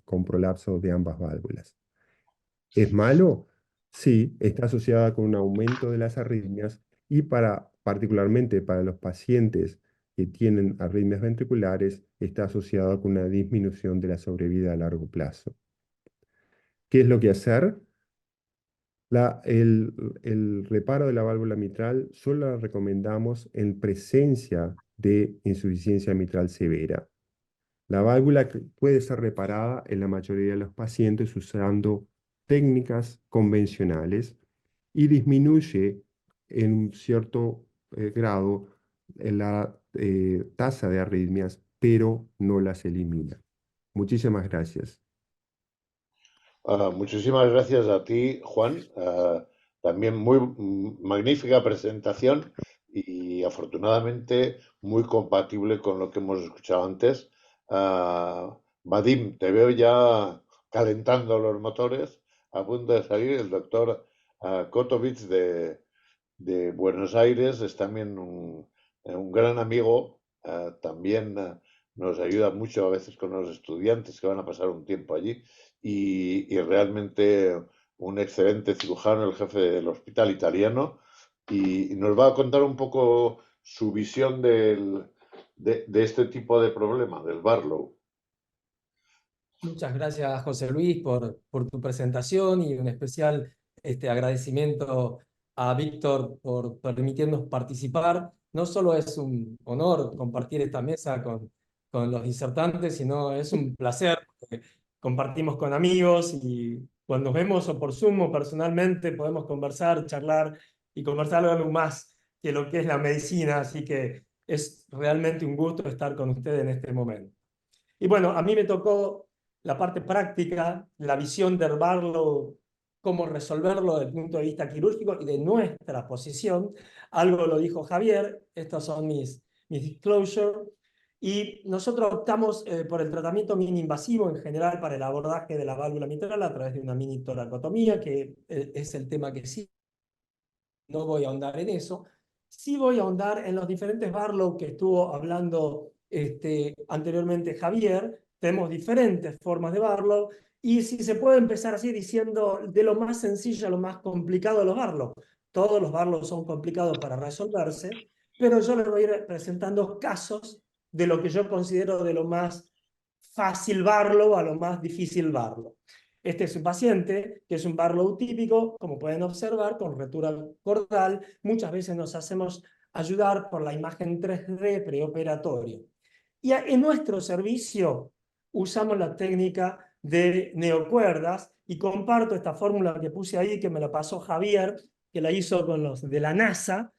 con prolapso de ambas válvulas. ¿Es malo? Sí, está asociada con un aumento de las arritmias y particularmente para los pacientes que tienen arritmias ventriculares, está asociada con una disminución de la sobrevida a largo plazo. ¿Qué es lo que hacer? El reparo de la válvula mitral solo la recomendamos en presencia de insuficiencia mitral severa. La válvula puede ser reparada en la mayoría de los pacientes usando técnicas convencionales y disminuye en un cierto grado la tasa de arritmias, pero no las elimina. Muchísimas gracias.
Muchísimas gracias a ti, Juan. También muy magnífica presentación y afortunadamente muy compatible con lo que hemos escuchado antes. Vadim, te veo ya calentando los motores, a punto de salir. El doctor Kotovic de Buenos Aires es también un gran amigo, también nos ayuda mucho a veces con los estudiantes que van a pasar un tiempo allí y realmente un excelente cirujano, el jefe del hospital italiano, y nos va a contar un poco su visión de este tipo de problema, del Barlow.
Muchas gracias, José Luis, por tu presentación y un especial agradecimiento a Víctor por permitirnos participar. No solo es un honor compartir esta mesa con los disertantes, sino es un placer, porque compartimos con amigos y cuando nos vemos o por Zoom o personalmente podemos conversar, charlar y conversar algo más que lo que es la medicina, así que es realmente un gusto estar con ustedes en este momento. Y bueno, a mí me tocó la parte práctica, la visión de Barlow, cómo resolverlo desde el punto de vista quirúrgico y de nuestra posición. Algo lo dijo Javier, estos son mis disclosures. Y nosotros optamos por el tratamiento mini-invasivo en general para el abordaje de la válvula mitral a través de una mini toracotomía, que es el tema que sí, no voy a ahondar en eso. Sí voy a ahondar en los diferentes Barlow que estuvo hablando anteriormente Javier. Tenemos diferentes formas de Barlow y si se puede empezar así diciendo de lo más sencillo a lo más complicado de los Barlow. Todos los Barlow son complicados para resolverse, pero yo les voy a ir presentando casos de lo que yo considero de lo más fácil Barlow a lo más difícil Barlow. Este es un paciente que es un Barlow típico, como pueden observar, con rotura cordal. Muchas veces nos hacemos ayudar por la imagen 3D preoperatoria. Y en nuestro servicio usamos la técnica de neocuerdas y comparto esta fórmula que puse ahí, que me la pasó Javier, que la hizo con los de la NASA,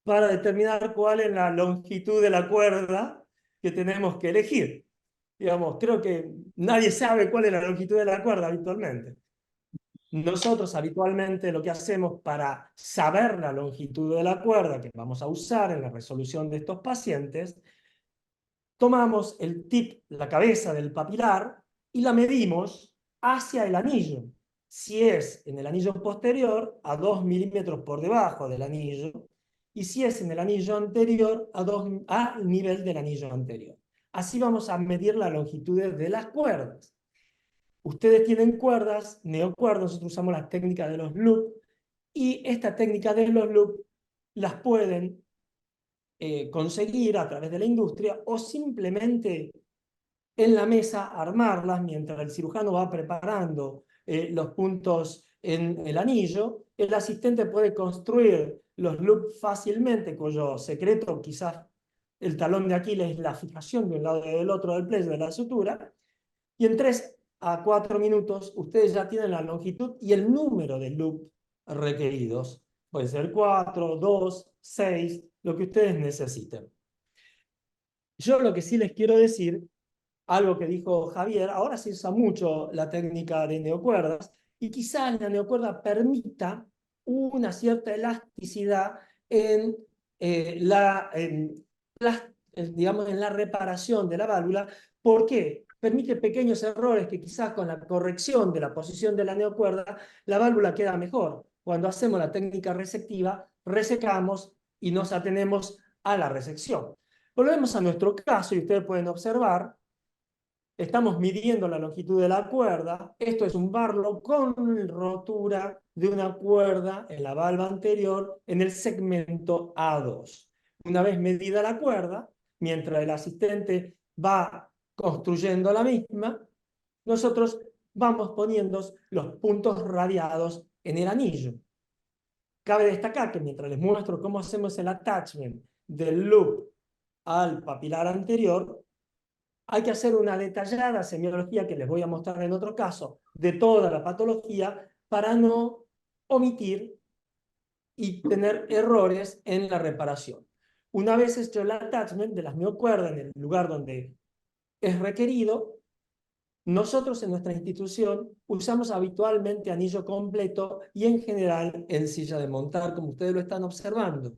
para determinar cuál es la longitud de la cuerda que tenemos que elegir. Digamos, creo que nadie sabe cuál es la longitud de la cuerda habitualmente. Nosotros habitualmente lo que hacemos para saber la longitud de la cuerda que vamos a usar en la resolución de estos pacientes, tomamos el tip, la cabeza del papilar, y la medimos hacia el anillo. Si es en el anillo posterior, a 2 milímetros por debajo del anillo, y si es en el anillo anterior, al nivel del anillo anterior. Así vamos a medir la longitud de las cuerdas. Ustedes tienen cuerdas, neocuerdas, nosotros usamos la técnica de los loop, y esta técnica de los loop las pueden conseguir a través de la industria o simplemente en la mesa armarlas mientras el cirujano va preparando los puntos en el anillo. El asistente puede construir los loops fácilmente, cuyo secreto quizás el talón de Aquiles es la fijación de un lado y del otro del plejo de la sutura, y en 3 a 4 minutos ustedes ya tienen la longitud y el número de loops requeridos. Puede ser 4, 2, 6, lo que ustedes necesiten. Yo lo que sí les quiero decir, algo que dijo Javier, ahora se usa mucho la técnica de neocuerdas, y quizás la neocuerda permita una cierta elasticidad en, digamos, en la reparación de la válvula. ¿Por qué? Permite pequeños errores que quizás con la corrección de la posición de la neocuerda, la válvula queda mejor. Cuando hacemos la técnica resectiva, resecamos y nos atenemos a la resección. Volvemos a nuestro caso y ustedes pueden observar, estamos midiendo la longitud de la cuerda. Esto es un Barlow con rotura de una cuerda en la valva anterior en el segmento A2. Una vez medida la cuerda, mientras el asistente va construyendo la misma, nosotros vamos poniendo los puntos radiados en el anillo. Cabe destacar que mientras les muestro cómo hacemos el attachment del loop al papilar anterior, hay que hacer una detallada semiología que les voy a mostrar en otro caso de toda la patología para no omitir y tener errores en la reparación. Una vez hecho el attachment de las neocuerdas en el lugar donde es requerido, nosotros en nuestra institución usamos habitualmente anillo completo y en general en silla de montar, como ustedes lo están observando.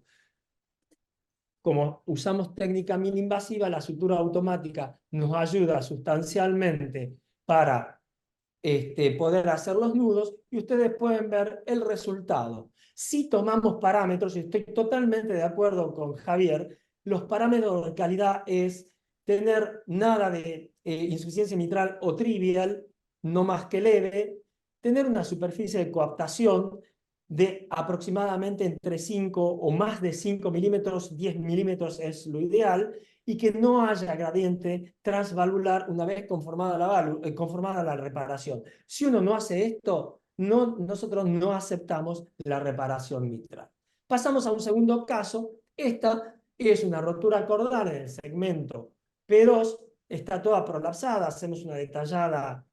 Como usamos técnica mini-invasiva, la sutura automática nos ayuda sustancialmente para poder hacer los nudos y ustedes pueden ver el resultado. Si tomamos parámetros, y estoy totalmente de acuerdo con Javier, los parámetros de calidad es tener nada de insuficiencia mitral o trivial, no más que leve, tener una superficie de coaptación de aproximadamente entre 5 o más de 5 milímetros, 10 milímetros es lo ideal, y que no haya gradiente transvalvular una vez conformada la reparación. Si uno no hace esto, nosotros no aceptamos la reparación mitral. Pasamos a un segundo caso. Esta es una rotura cordal en el segmento P2, está toda prolapsada, hacemos una detallada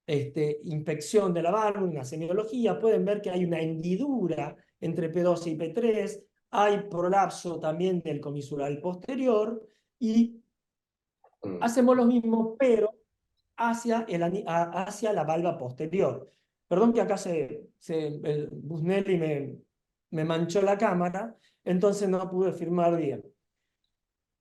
inspección de la válvula, una semiología, pueden ver que hay una hendidura entre P2 y P3, hay prolapso también del comisural posterior y hacemos lo mismo, pero hacia la valva posterior. Perdón que acá el Busnelli me manchó la cámara, entonces no pude filmar bien.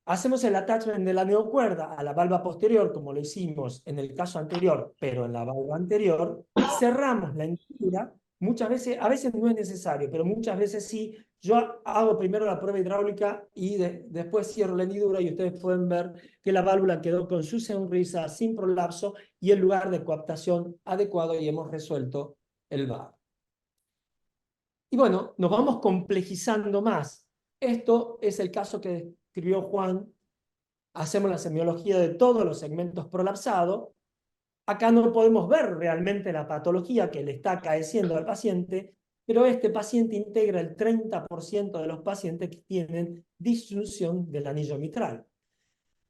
Hacemos el attachment de la neocuerda a la valva posterior, como lo hicimos en el caso anterior, pero en la valva anterior, cerramos la hendidura, muchas veces, a veces no es necesario, pero muchas veces sí. Yo hago primero la prueba hidráulica y después cierro la hendidura y ustedes pueden ver que la válvula quedó con su sonrisa, sin prolapso y el lugar de coaptación adecuado y hemos resuelto el VAR. Y bueno, nos vamos complejizando más. Esto es el caso que escribió Juan. Hacemos la semiología de todos los segmentos prolapsados. Acá no podemos ver realmente la patología que le está acaeciendo al paciente, pero este paciente integra el 30% de los pacientes que tienen disyunción del anillo mitral.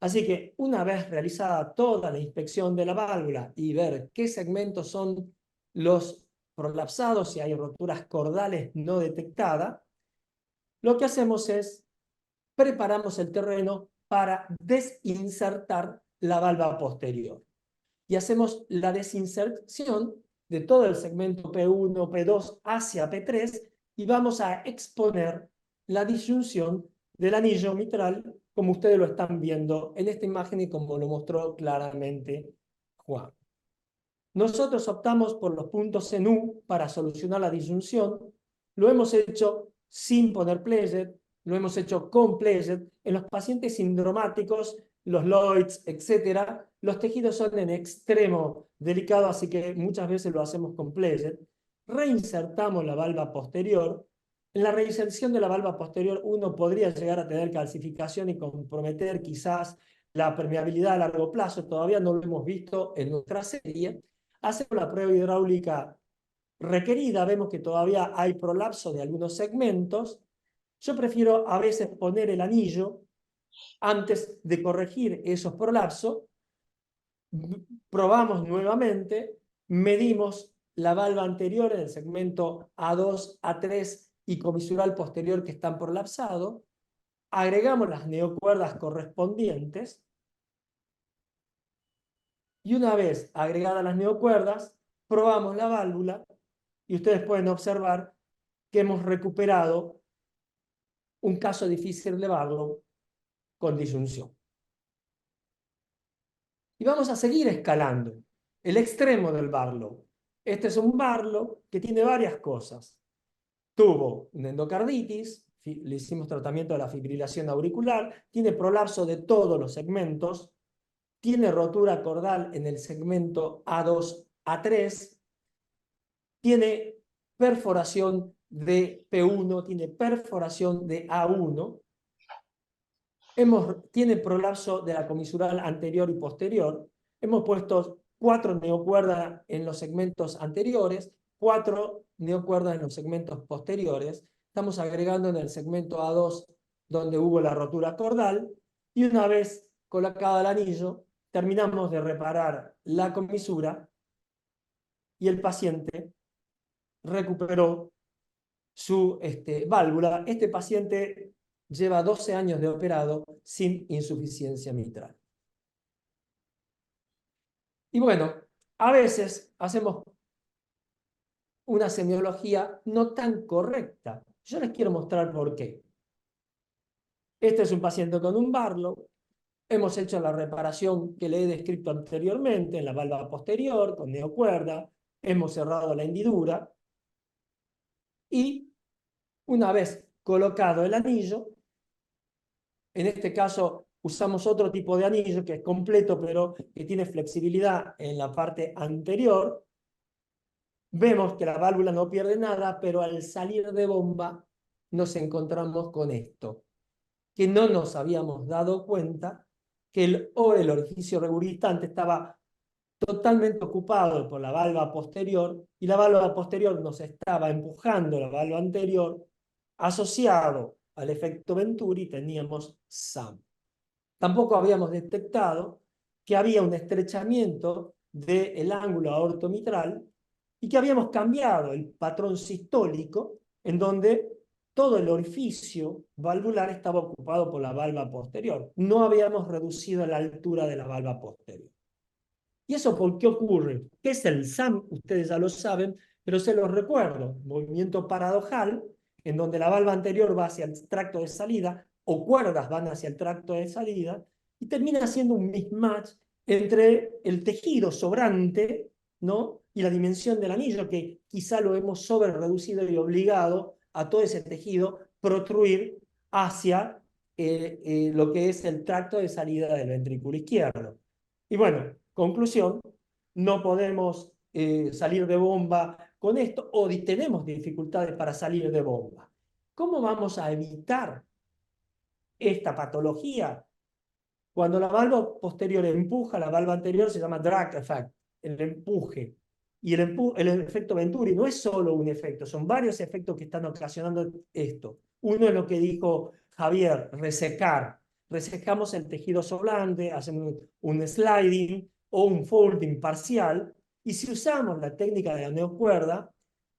Así que una vez realizada toda la inspección de la válvula y ver qué segmentos son los prolapsados, si hay roturas cordales no detectadas, lo que hacemos es preparamos el terreno para desinsertar la valva posterior. Y hacemos la desinserción de todo el segmento P1, P2 hacia P3 y vamos a exponer la disyunción del anillo mitral como ustedes lo están viendo en esta imagen y como lo mostró claramente Juan. Nosotros optamos por los puntos en U para solucionar la disyunción. Lo hemos hecho sin poner pledget, lo hemos hecho con pledget. En los pacientes sindromáticos, los Lloyds, etc., los tejidos son en extremo delicado, así que muchas veces lo hacemos con pledget. Reinsertamos la valva posterior. En la reinserción de la valva posterior uno podría llegar a tener calcificación y comprometer quizás la permeabilidad a largo plazo. Todavía no lo hemos visto en nuestra serie. Hacemos la prueba hidráulica requerida, vemos que todavía hay prolapso de algunos segmentos. Yo prefiero a veces poner el anillo antes de corregir esos prolapsos. Probamos nuevamente, medimos la valva anterior en el segmento A2, A3 y comisural posterior que están prolapsados, agregamos las neocuerdas correspondientes y una vez agregadas las neocuerdas, probamos la válvula y ustedes pueden observar que hemos recuperado un caso difícil de Barlow con disyunción. Y vamos a seguir escalando el extremo del Barlow. Este es un Barlow que tiene varias cosas. Tuvo una endocarditis, le hicimos tratamiento de la fibrilación auricular, tiene prolapso de todos los segmentos, tiene rotura cordal en el segmento A2, A3, tiene perforación de P1, tiene perforación de A1, tiene prolapso de la comisural anterior y posterior, hemos puesto 4 neocuerdas en los segmentos anteriores, 4 neocuerdas en los segmentos posteriores, estamos agregando en el segmento A2 donde hubo la rotura cordal, y una vez colocado el anillo, terminamos de reparar la comisura y el paciente recuperó su válvula. Este paciente lleva 12 años de operado sin insuficiencia mitral. Y bueno, a veces hacemos una semiología no tan correcta. Yo les quiero mostrar por qué. Este es un paciente con un Barlow. Hemos hecho la reparación que le he descrito anteriormente en la válvula posterior con neocuerda. Hemos cerrado la hendidura. Y una vez colocado el anillo, en este caso usamos otro tipo de anillo que es completo, pero que tiene flexibilidad en la parte anterior. Vemos que la válvula no pierde nada, pero al salir de bomba nos encontramos con esto, que no nos habíamos dado cuenta que el orificio regurgitante estaba totalmente ocupado por la válvula posterior y la válvula posterior nos estaba empujando la válvula anterior. Asociado al efecto Venturi teníamos SAM. Tampoco habíamos detectado que había un estrechamiento del ángulo aortomitral y que habíamos cambiado el patrón sistólico en donde todo el orificio valvular estaba ocupado por la válvula posterior. No habíamos reducido la altura de la válvula posterior. ¿Y eso por qué ocurre? ¿Qué es el SAM? Ustedes ya lo saben, pero se los recuerdo. Movimiento paradojal, en donde la válvula anterior va hacia el tracto de salida, o cuerdas van hacia el tracto de salida, y termina siendo un mismatch entre el tejido sobrante, ¿no?, y la dimensión del anillo, que quizá lo hemos sobre reducido y obligado a todo ese tejido protruir hacia lo que es el tracto de salida del ventrículo izquierdo. Y bueno, conclusión, no podemos salir de bomba con esto, o tenemos dificultades para salir de bomba. ¿Cómo vamos a evitar esta patología? Cuando la válvula posterior empuja, la válvula anterior se llama drag effect, el empuje. Y el efecto Venturi no es solo un efecto, son varios efectos que están ocasionando esto. Uno es lo que dijo Javier, resecar. Resecamos el tejido sobrante, hacemos un sliding o un folding parcial. Y si usamos la técnica de la neocuerda,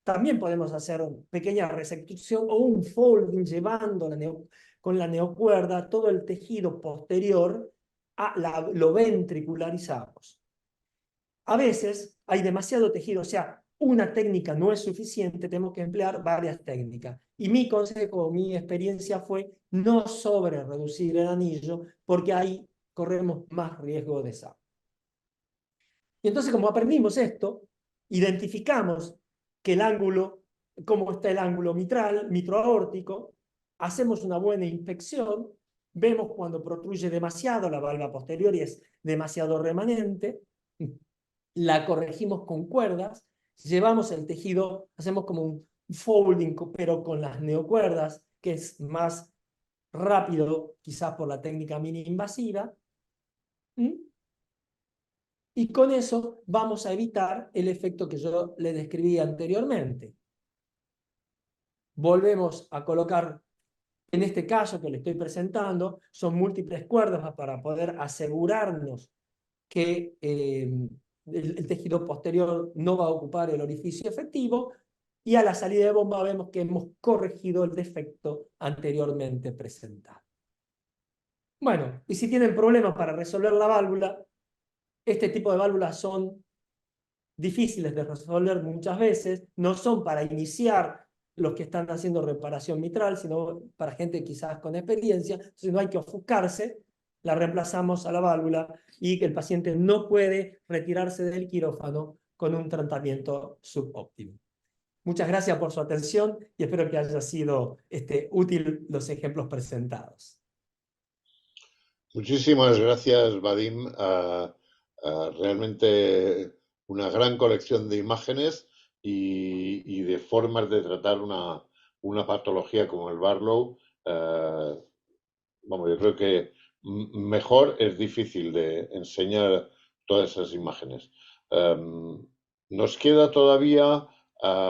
también podemos hacer una pequeña resección o un folding llevando con la neocuerda todo el tejido posterior, lo ventricularizamos. A veces hay demasiado tejido, o sea, una técnica no es suficiente, tenemos que emplear varias técnicas. Y mi consejo, mi experiencia fue no sobre reducir el anillo, porque ahí corremos más riesgo de SAM. Y entonces, como aprendimos esto, identificamos que el ángulo, cómo está el ángulo mitral, mitroaórtico, hacemos una buena inspección, vemos cuando protruye demasiado la válvula posterior y es demasiado remanente, la corregimos con cuerdas, llevamos el tejido, hacemos como un folding, pero con las neocuerdas, que es más rápido, quizás por la técnica mini invasiva, y con eso vamos a evitar el efecto que yo le describí anteriormente. Volvemos a colocar, en este caso que le estoy presentando, son múltiples cuerdas para poder asegurarnos que el tejido posterior no va a ocupar el orificio efectivo, y a la salida de bomba vemos que hemos corregido el defecto anteriormente presentado. Bueno, y si tienen problemas para resolver la válvula, este tipo de válvulas son difíciles de resolver muchas veces, no son para iniciar los que están haciendo reparación mitral, sino para gente quizás con experiencia, entonces no hay que ofuscarse, la reemplazamos a la válvula y que el paciente no puede retirarse del quirófano con un tratamiento subóptimo. Muchas gracias por su atención y espero que haya sido útil los ejemplos presentados.
Muchísimas gracias, Vadim. Realmente una gran colección de imágenes y de formas de tratar una patología como el Barlow. Yo creo que mejor es difícil de enseñar todas esas imágenes. Nos queda todavía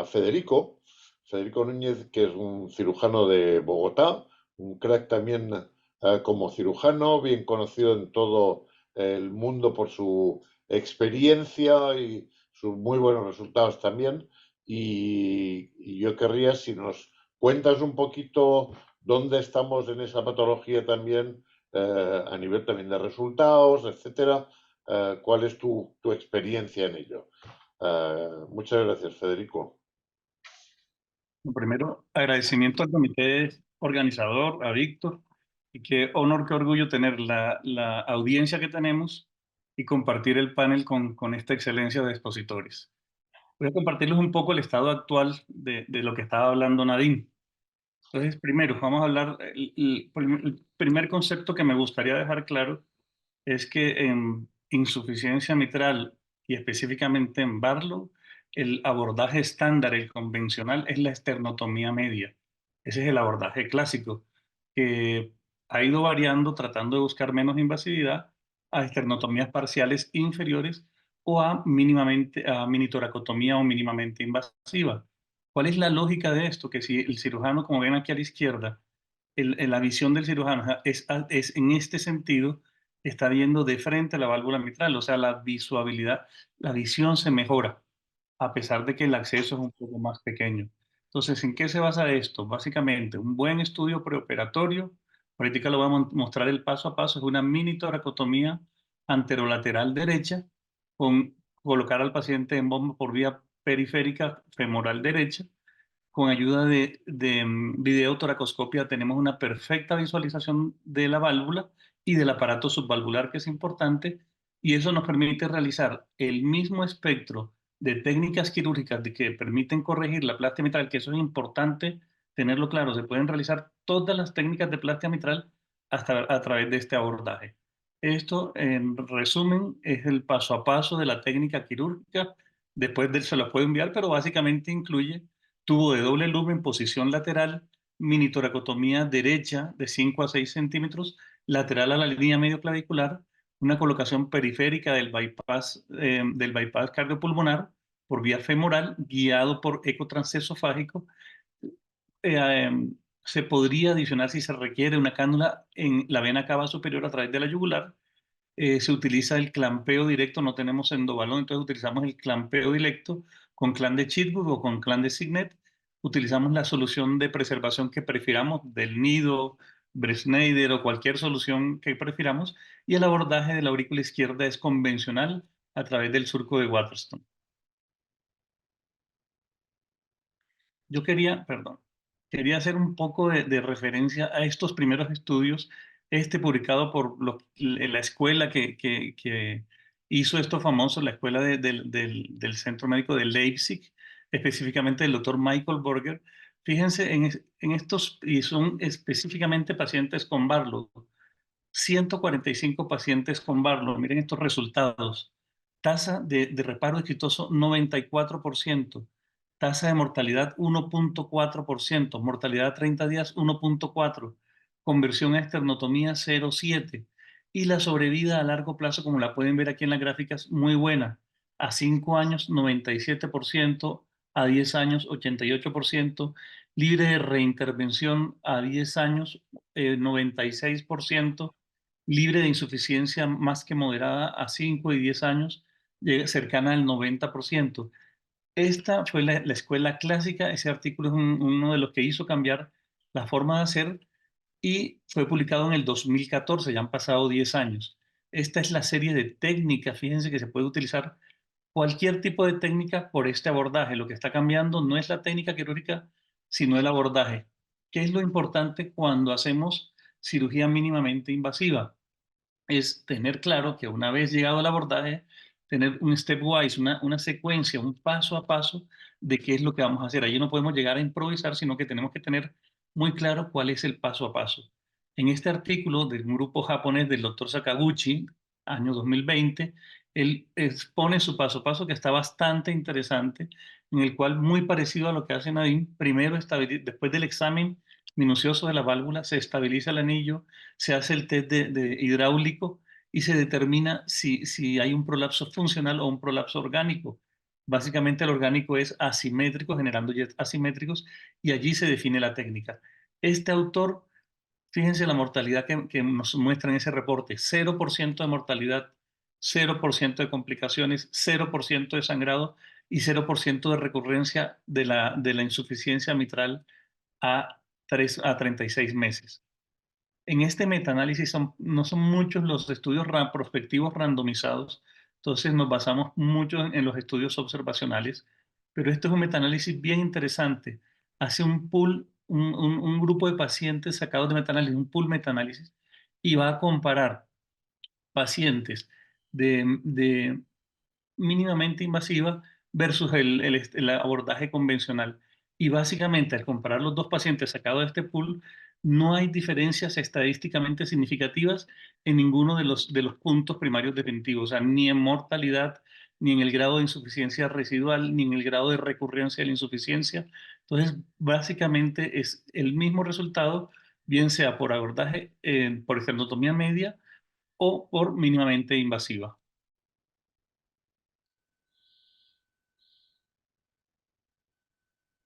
Federico Núñez, que es un cirujano de Bogotá, un crack también como cirujano, bien conocido en todo el mundo por su experiencia y sus muy buenos resultados también. Y yo querría, si nos cuentas un poquito dónde estamos en esa patología también, a nivel también de resultados, etcétera, cuál es tu experiencia en ello. Muchas gracias, Federico.
Primero, agradecimiento al comité organizador, a Víctor, y qué honor, qué orgullo tener la audiencia que tenemos y compartir el panel con esta excelencia de expositores. Voy a compartirles un poco el estado actual de lo que estaba hablando Nadine. Entonces, primero, vamos a hablar, el primer concepto que me gustaría dejar claro es que en insuficiencia mitral y específicamente en Barlow, el abordaje estándar, el convencional, es la esternotomía media. Ese es el abordaje clásico, que ha ido variando tratando de buscar menos invasividad a esternotomías parciales inferiores o a minitoracotomía o mínimamente invasiva. ¿Cuál es la lógica de esto? Que si el cirujano, como ven aquí a la izquierda, la visión del cirujano es en este sentido, está viendo de frente a la válvula mitral, o sea, la visualidad, la visión se mejora, a pesar de que el acceso es un poco más pequeño. Entonces, ¿en qué se basa esto? Básicamente, un buen estudio preoperatorio, ahorita lo voy a mostrar el paso a paso, es una mini toracotomía anterolateral derecha, con colocar al paciente en bomba por vía periférica femoral derecha. Con ayuda de videotoracoscopia tenemos una perfecta visualización de la válvula y del aparato subvalvular, que es importante, y eso nos permite realizar el mismo espectro de técnicas quirúrgicas que permiten corregir la plastia mitral, que eso es importante tenerlo claro. Se pueden realizar todas las técnicas de plastia mitral hasta a través de este abordaje. Esto, en resumen, es el paso a paso de la técnica quirúrgica. Después se lo puedo enviar, pero básicamente incluye tubo de doble lumen, posición lateral, minitoracotomía derecha de 5 a 6 centímetros, lateral a la línea medio clavicular, una colocación periférica del bypass cardiopulmonar por vía femoral, guiado por eco transesofágico. Se podría adicionar, si se requiere, una cánula en la vena cava superior a través de la yugular. Se utiliza el clampeo directo, no tenemos endobalón, entonces utilizamos el clampeo directo con clan de Chitwood o con clan de Signet. Utilizamos la solución de preservación que prefiramos, del nido, Bresneider o cualquier solución que prefiramos, y el abordaje de la aurícula izquierda es convencional a través del surco de Waterston. Yo quería hacer un poco de referencia a estos primeros estudios, publicado por la escuela que hizo esto famoso, la escuela del Centro Médico de Leipzig, específicamente el doctor Michael Burger. Fíjense en estos, y son específicamente pacientes con Barlow. 145 pacientes con Barlow. Miren estos resultados. Tasa de reparo exitoso 94%. Tasa de mortalidad 1.4%. Mortalidad a 30 días 1.4%. Conversión a esternotomía 0.7%. Y la sobrevida a largo plazo, como la pueden ver aquí en las gráficas, muy buena. A 5 años 97%. A 10 años 88%. Libre de reintervención a 10 años 96%. Libre de insuficiencia más que moderada a 5 y 10 años, cercana al 90%. Esta fue la escuela clásica. Ese artículo es uno de los que hizo cambiar la forma de hacer y fue publicado en el 2014, ya han pasado 10 años. Esta es la serie de técnicas, fíjense que se puede utilizar cualquier tipo de técnica por este abordaje. Lo que está cambiando no es la técnica quirúrgica, sino el abordaje. ¿Qué es lo importante cuando hacemos cirugía mínimamente invasiva? Es tener claro que una vez llegado al abordaje, tener un stepwise, una secuencia, un paso a paso de qué es lo que vamos a hacer. Allí no podemos llegar a improvisar, sino que tenemos que tener muy claro cuál es el paso a paso. En este artículo del grupo japonés del doctor Sakaguchi, año 2020, él expone su paso a paso que está bastante interesante, en el cual, muy parecido a lo que hace Nadine, primero, después del examen minucioso de la válvula, se estabiliza el anillo, se hace el test de hidráulico y se determina si hay un prolapso funcional o un prolapso orgánico. Básicamente el orgánico es asimétrico, generando jets asimétricos, y allí se define la técnica. Este autor Fíjense la mortalidad que nos muestra en ese reporte: 0% de mortalidad, 0% de complicaciones, 0% de sangrado y 0% de recurrencia de la insuficiencia mitral a 36 meses. En este metaanálisis no son muchos los estudios prospectivos randomizados, entonces nos basamos mucho en los estudios observacionales, pero este es un metaanálisis bien interesante. Hace un pool, un grupo de pacientes sacados de metaanálisis, un pool metaanálisis, y va a comparar pacientes de mínimamente invasiva versus el abordaje convencional. Y básicamente, al comparar los dos pacientes sacados de este pool, no hay diferencias estadísticamente significativas en ninguno de los puntos primarios definitivos, o sea, ni en mortalidad, ni en el grado de insuficiencia residual, ni en el grado de recurrencia de la insuficiencia. Entonces, básicamente es el mismo resultado, bien sea por abordaje, por esternotomía media o por mínimamente invasiva.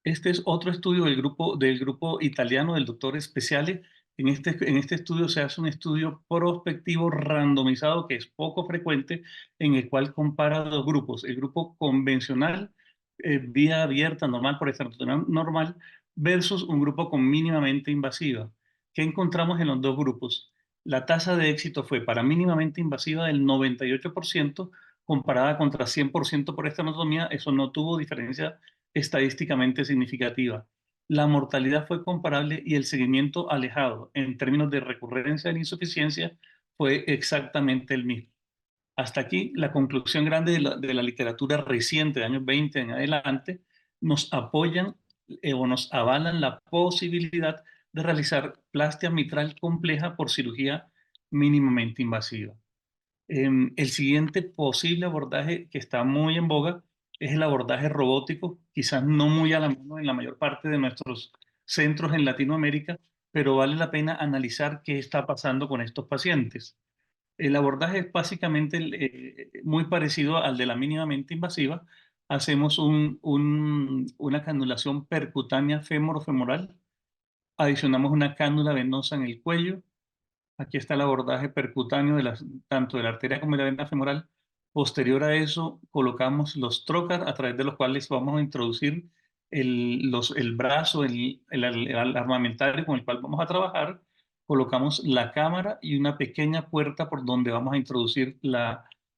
Este es otro estudio del grupo italiano del doctor Speciale. En este estudio se hace un estudio prospectivo randomizado que es poco frecuente, en el cual compara dos grupos: el grupo convencional, vía abierta, normal, por esternotomía normal, versus un grupo con mínimamente invasiva. ¿Qué encontramos en los dos grupos? La tasa de éxito fue para mínimamente invasiva del 98%, comparada contra 100% por esternotomía. Eso no tuvo diferencia estadísticamente significativa. La mortalidad fue comparable y el seguimiento alejado en términos de recurrencia de la insuficiencia fue exactamente el mismo. Hasta aquí la conclusión grande de la literatura reciente de años 20 en adelante nos apoyan o nos avalan la posibilidad de realizar plastia mitral compleja por cirugía mínimamente invasiva. El siguiente posible abordaje que está muy en boga es el abordaje robótico, quizás no muy a la mano en la mayor parte de nuestros centros en Latinoamérica, pero vale la pena analizar qué está pasando con estos pacientes. El abordaje es básicamente muy parecido al de la mínimamente invasiva. Hacemos una canulación percutánea fémoro-femoral, adicionamos una cánula venosa en el cuello. Aquí está el abordaje percutáneo tanto de la arteria como de la vena femoral. Posterior a eso, colocamos los trocar a través de los cuales vamos a introducir el brazo, el armamentario con el cual vamos a trabajar. Colocamos la cámara y una pequeña puerta por donde vamos a introducir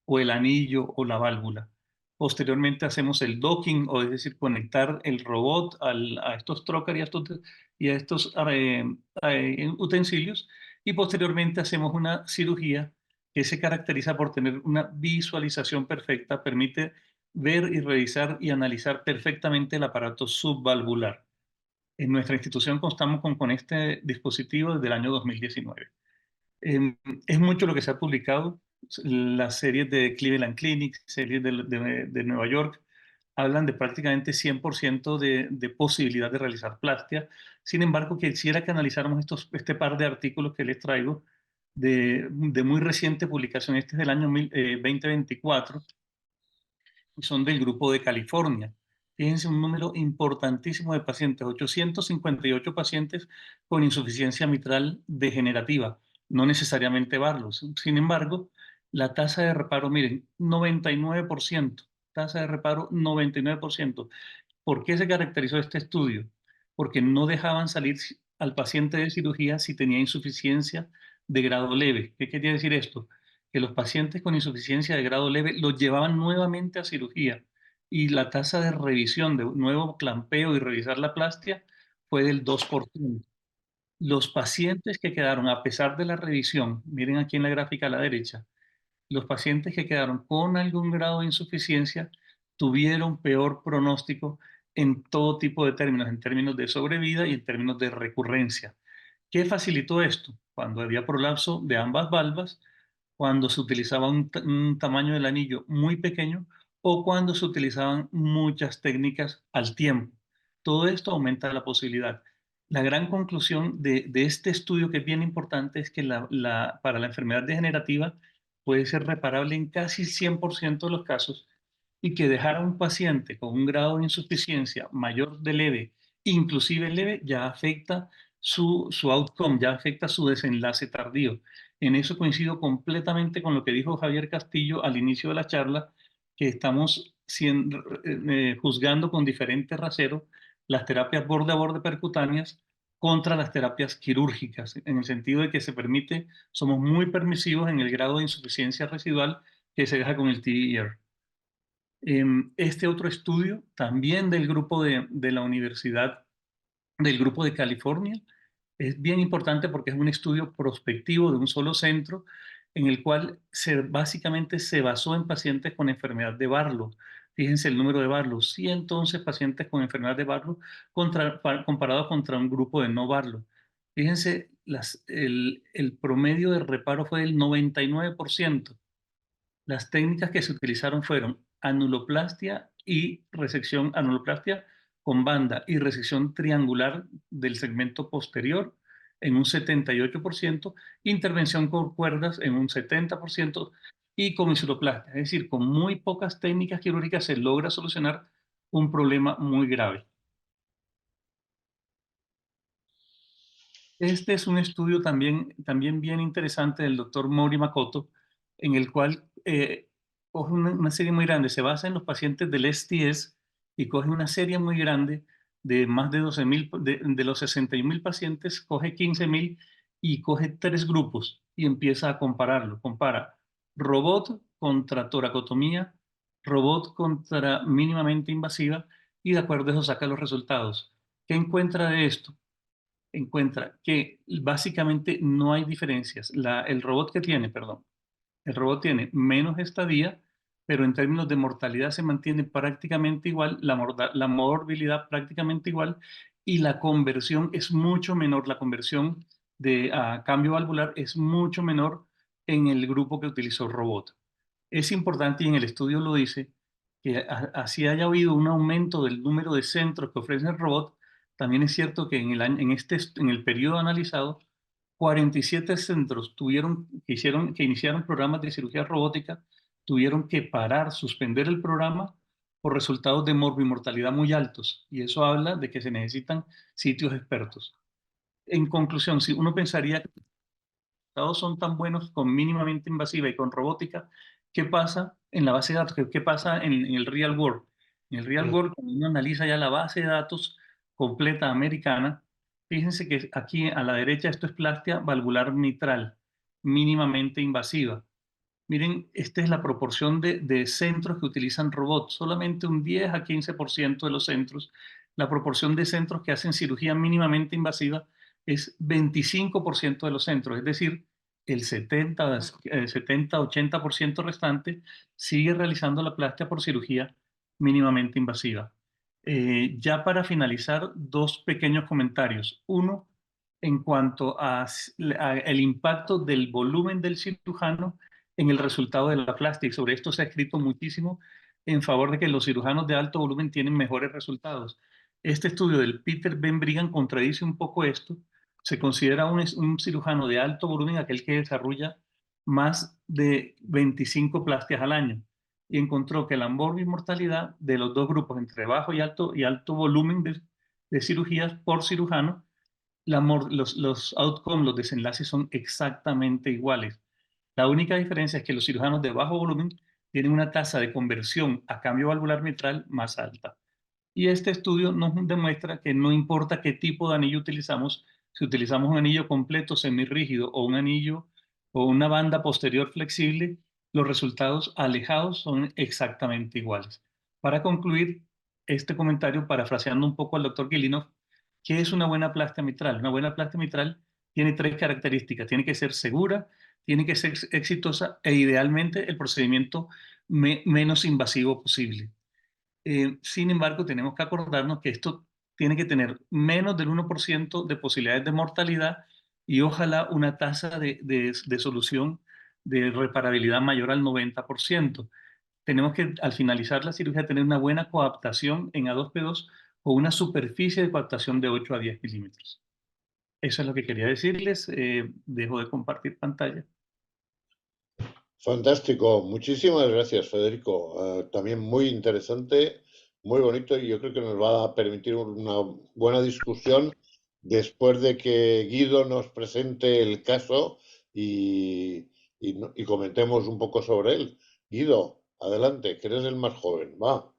o el anillo o la válvula. Posteriormente hacemos el docking, o es decir, conectar el robot a estos trocar y a estos utensilios. Y posteriormente hacemos una cirugía que se caracteriza por tener una visualización perfecta, permite ver y revisar y analizar perfectamente el aparato subvalvular. En nuestra institución contamos con este dispositivo desde el año 2019. Es mucho lo que se ha publicado. Las series de Cleveland Clinic, series de Nueva York, hablan de prácticamente 100% de posibilidad de realizar plastia. Sin embargo, quisiera que analizáramos este par de artículos que les traigo de muy reciente publicación. Este es del año 2024 y son del grupo de California. Fíjense, un número importantísimo de pacientes: 858 pacientes con insuficiencia mitral degenerativa, no necesariamente varlos. Sin embargo, la tasa de reparo, miren, 99%, tasa de reparo 99%. ¿Por qué se caracterizó este estudio? Porque no dejaban salir al paciente de cirugía si tenía insuficiencia de grado leve. ¿Qué quería decir esto? Que los pacientes con insuficiencia de grado leve los llevaban nuevamente a cirugía y la tasa de revisión de nuevo clampeo y revisar la plastia fue del 2%. Los pacientes que quedaron, a pesar de la revisión, miren aquí en la gráfica a la derecha, los pacientes que quedaron con algún grado de insuficiencia tuvieron peor pronóstico en todo tipo de términos, en términos de sobrevida y en términos de recurrencia. ¿Qué facilitó esto? Cuando había prolapso de ambas valvas, cuando se utilizaba un tamaño del anillo muy pequeño o cuando se utilizaban muchas técnicas al tiempo. Todo esto aumenta la posibilidad. La gran conclusión de este estudio, que es bien importante, es que para la enfermedad degenerativa puede ser reparable en casi 100% de los casos, y que dejar a un paciente con un grado de insuficiencia mayor de leve, inclusive leve, ya afecta su outcome, ya afecta su desenlace tardío. En eso coincido completamente con lo que dijo Javier Castillo al inicio de la charla, que estamos juzgando con diferente rasero las terapias borde a borde percutáneas contra las terapias quirúrgicas, en el sentido de que somos muy permisivos en el grado de insuficiencia residual que se deja con el TEER. Este otro estudio, también del grupo de la Universidad, del grupo de California, es bien importante porque es un estudio prospectivo de un solo centro en el cual básicamente se basó en pacientes con enfermedad de Barlow. Fíjense el número de Barlow, 111 pacientes con enfermedad de Barlow comparado contra un grupo de no Barlow. Fíjense, el promedio de reparo fue del 99%. Las técnicas que se utilizaron fueron anuloplastia y resección, anuloplastia con banda y resección triangular del segmento posterior en un 78%, intervención con cuerdas en un 70% y con insuroplastia. Es decir, con muy pocas técnicas quirúrgicas se logra solucionar un problema muy grave. Este es un estudio también bien interesante del doctor Mori Makoto, en el cual coge una serie muy grande, se basa en los pacientes del STS y coge una serie muy grande de más de 12.000, de los 61.000 pacientes, coge 15.000 y coge 3 grupos y empieza a compararlo. Compara robot contra toracotomía, robot contra mínimamente invasiva y de acuerdo a eso saca los resultados. ¿Qué encuentra de esto? Encuentra que básicamente no hay diferencias. El robot tiene menos estadía, pero en términos de mortalidad se mantiene prácticamente igual, la morbilidad prácticamente igual y la conversión es mucho menor. La conversión a cambio valvular es mucho menor en el grupo que utilizó robot. Es importante, y en el estudio lo dice, que así haya habido un aumento del número de centros que ofrecen robot. También es cierto que en el periodo analizado, 47 centros que iniciaron programas de cirugía robótica tuvieron que suspender el programa por resultados de morbimortalidad muy altos. Y eso habla de que se necesitan sitios expertos. En conclusión, si uno pensaría que los resultados son tan buenos con mínimamente invasiva y con robótica, ¿qué pasa en la base de datos? ¿Qué pasa en el real world? En el real world, cuando uno analiza ya la base de datos completa americana, fíjense que aquí a la derecha esto es plastia valvular mitral, mínimamente invasiva. Miren, esta es la proporción de centros que utilizan robots. Solamente un 10 a 15% de los centros. La proporción de centros que hacen cirugía mínimamente invasiva es 25% de los centros. Es decir, el 70-80% restante sigue realizando la plastia por cirugía mínimamente invasiva. Ya para finalizar, 2 pequeños comentarios. Uno, en cuanto a el impacto del volumen del cirujano en el resultado de la plástica. Y sobre esto se ha escrito muchísimo en favor de que los cirujanos de alto volumen tienen mejores resultados. Este estudio del Peter Ben Brigham contradice un poco esto. Se considera un cirujano de alto volumen aquel que desarrolla más de 25 plastias al año y encontró que la mortalidad de los 2 grupos entre bajo y alto volumen de cirugías por cirujano, los outcomes, los desenlaces son exactamente iguales. La única diferencia es que los cirujanos de bajo volumen tienen una tasa de conversión a cambio valvular mitral más alta. Y este estudio nos demuestra que no importa qué tipo de anillo utilizamos, si utilizamos un anillo completo semirrígido o un anillo o una banda posterior flexible, los resultados alejados son exactamente iguales. Para concluir este comentario, parafraseando un poco al doctor Guilinov, ¿qué es una buena plastia mitral? Una buena plastia mitral tiene 3 características. Tiene que ser segura, tiene que ser exitosa e idealmente el procedimiento menos invasivo posible. Sin embargo, tenemos que acordarnos que esto tiene que tener menos del 1% de posibilidades de mortalidad y ojalá una tasa de solución de reparabilidad mayor al 90%. Tenemos que al finalizar la cirugía tener una buena coaptación en A2P2 o una superficie de coaptación de 8 a 10 milímetros. Eso es lo que quería decirles. Dejo de compartir pantalla.
Fantástico, muchísimas gracias, Federico. También muy interesante, muy bonito y yo creo que nos va a permitir una buena discusión después de que Guido nos presente el caso y comentemos un poco sobre él. Guido, adelante, que eres el más joven, va.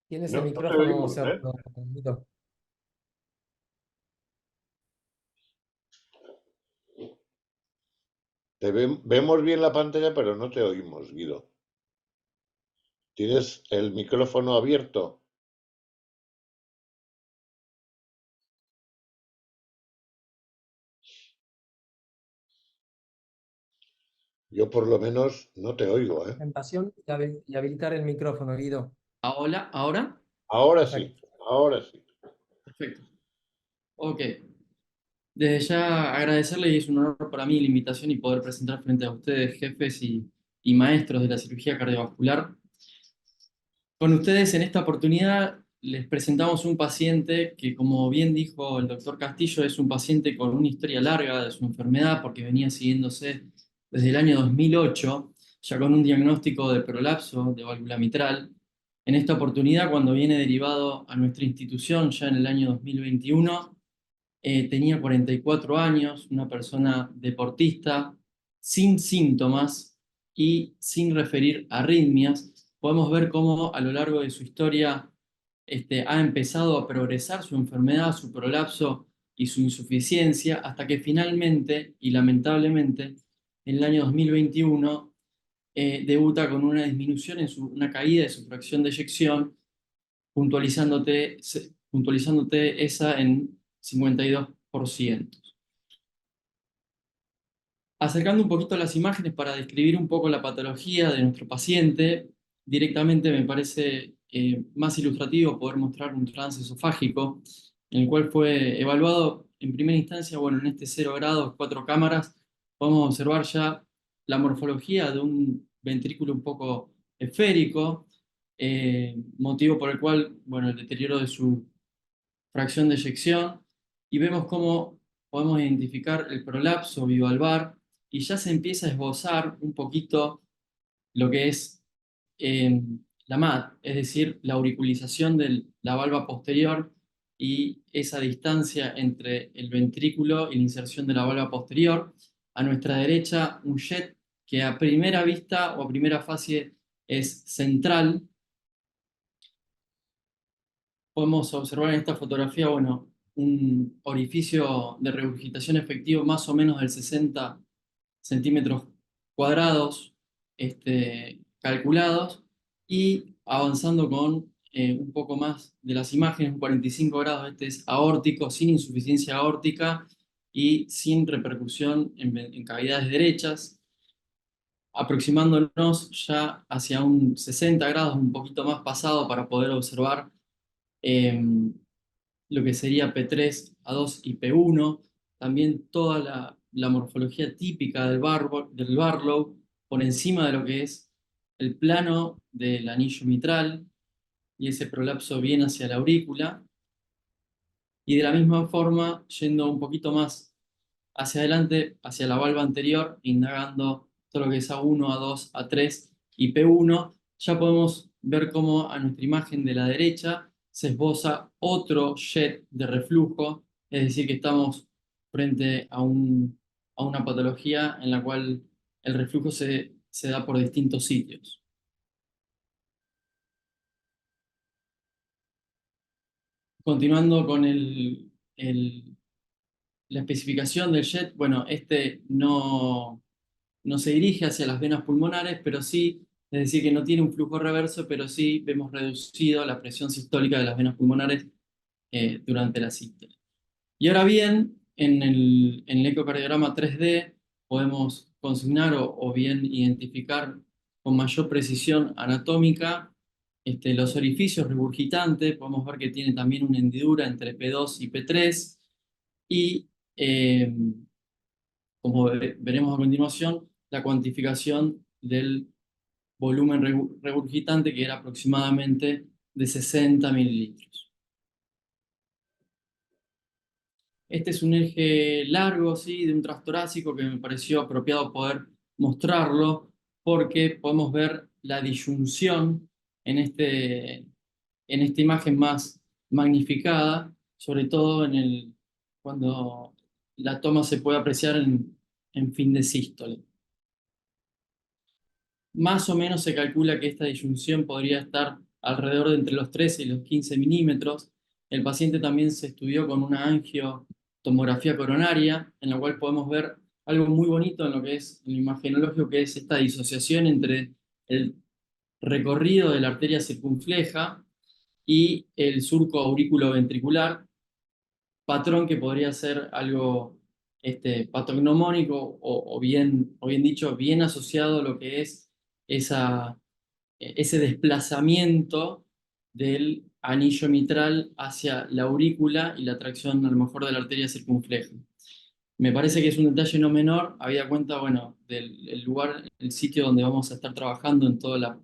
Tienes el
No, no te
micrófono
oímos, ¿eh?
cerrado, Guido.
Vemos bien la pantalla, pero no te oímos, Guido. ¿Tienes el micrófono abierto? Yo por lo menos no te oigo, ¿eh?
Presentación y habilitar el micrófono, Guido.
Ahora, ahora,
Ahora sí,
Perfecto.
ahora sí.
perfecto. Ok. Desde ya agradecerle y es un honor para mí la invitación y poder presentar frente a ustedes, jefes y maestros de la cirugía cardiovascular. Con ustedes en esta oportunidad les presentamos un paciente que, como bien dijo el doctor Castillo, es un paciente con una historia larga de su enfermedad porque venía siguiéndose desde el año 2008, ya con un diagnóstico de prolapso de válvula mitral. En esta oportunidad, cuando viene derivado a nuestra institución ya en el año 2021, tenía 44 años, una persona deportista, sin síntomas y sin referir arritmias. Podemos ver cómo a lo largo de su historia ha empezado a progresar su enfermedad, su prolapso y su insuficiencia, hasta que finalmente, y lamentablemente, en el año 2021, debuta con una disminución, una caída de su fracción de eyección, puntualizándote esa en 52%. Acercando un poquito las imágenes para describir un poco la patología de nuestro paciente, directamente me parece más ilustrativo poder mostrar un trance esofágico, en el cual fue evaluado en primera instancia, bueno, en este 0 grados, 4 cámaras, podemos observar ya la morfología de un ventrículo un poco esférico, motivo por el cual, bueno, el deterioro de su fracción de eyección, y vemos cómo podemos identificar el prolapso bivalvar, y ya se empieza a esbozar un poquito lo que es la MAD, es decir, la auriculización de la valva posterior y esa distancia entre el ventrículo y la inserción de la valva posterior. A nuestra derecha, un jet que a primera vista o a primera fase es central. Podemos observar en esta fotografía, bueno, un orificio de regurgitación efectivo más o menos del 60 centímetros cuadrados calculados, y avanzando con un poco más de las imágenes, un 45 grados, este es aórtico, sin insuficiencia aórtica y sin repercusión en cavidades derechas, aproximándonos ya hacia un 60 grados, un poquito más pasado, para poder observar lo que sería P3, A2 y P1, también toda la morfología típica del Barlow, por encima de lo que es el plano del anillo mitral, y ese prolapso bien hacia la aurícula, y de la misma forma, yendo un poquito más hacia adelante, hacia la valva anterior, indagando todo lo que es A1, A2, A3 y P1, ya podemos ver cómo a nuestra imagen de la derecha se esboza otro jet de reflujo, es decir, que estamos frente a una patología en la cual el reflujo se da por distintos sitios. Continuando con la especificación del jet, bueno, no se dirige hacia las venas pulmonares, pero sí, es decir, que no tiene un flujo reverso, pero sí vemos reducido la presión sistólica de las venas pulmonares durante la sístole. Y ahora bien, en el ecocardiograma 3D podemos consignar o bien identificar con mayor precisión anatómica los orificios regurgitantes. Podemos ver que tiene también una hendidura entre P2 y P3, y como veremos a continuación, la cuantificación del volumen regurgitante, que era aproximadamente de 60 mililitros. Este es un eje largo, ¿sí?, de un transtorácico que me pareció apropiado poder mostrarlo. porque podemos ver la disyunción en esta imagen más magnificada, sobre todo cuando la toma se puede apreciar en fin de sístole. Más o menos se calcula que esta disyunción podría estar alrededor de entre los 13 y los 15 milímetros. El paciente también se estudió con una angiotomografía coronaria, en la cual podemos ver algo muy bonito en lo que es el imagenológico, que es esta disociación entre el recorrido de la arteria circunfleja y el surco auriculoventricular, patrón que podría ser algo patognomónico o bien dicho, bien asociado a lo que es ese desplazamiento del anillo mitral hacia la aurícula y la tracción a lo mejor de la arteria circunfleja. Me parece que es un detalle no menor, habida cuenta, bueno, del lugar, el sitio donde vamos a estar trabajando en toda la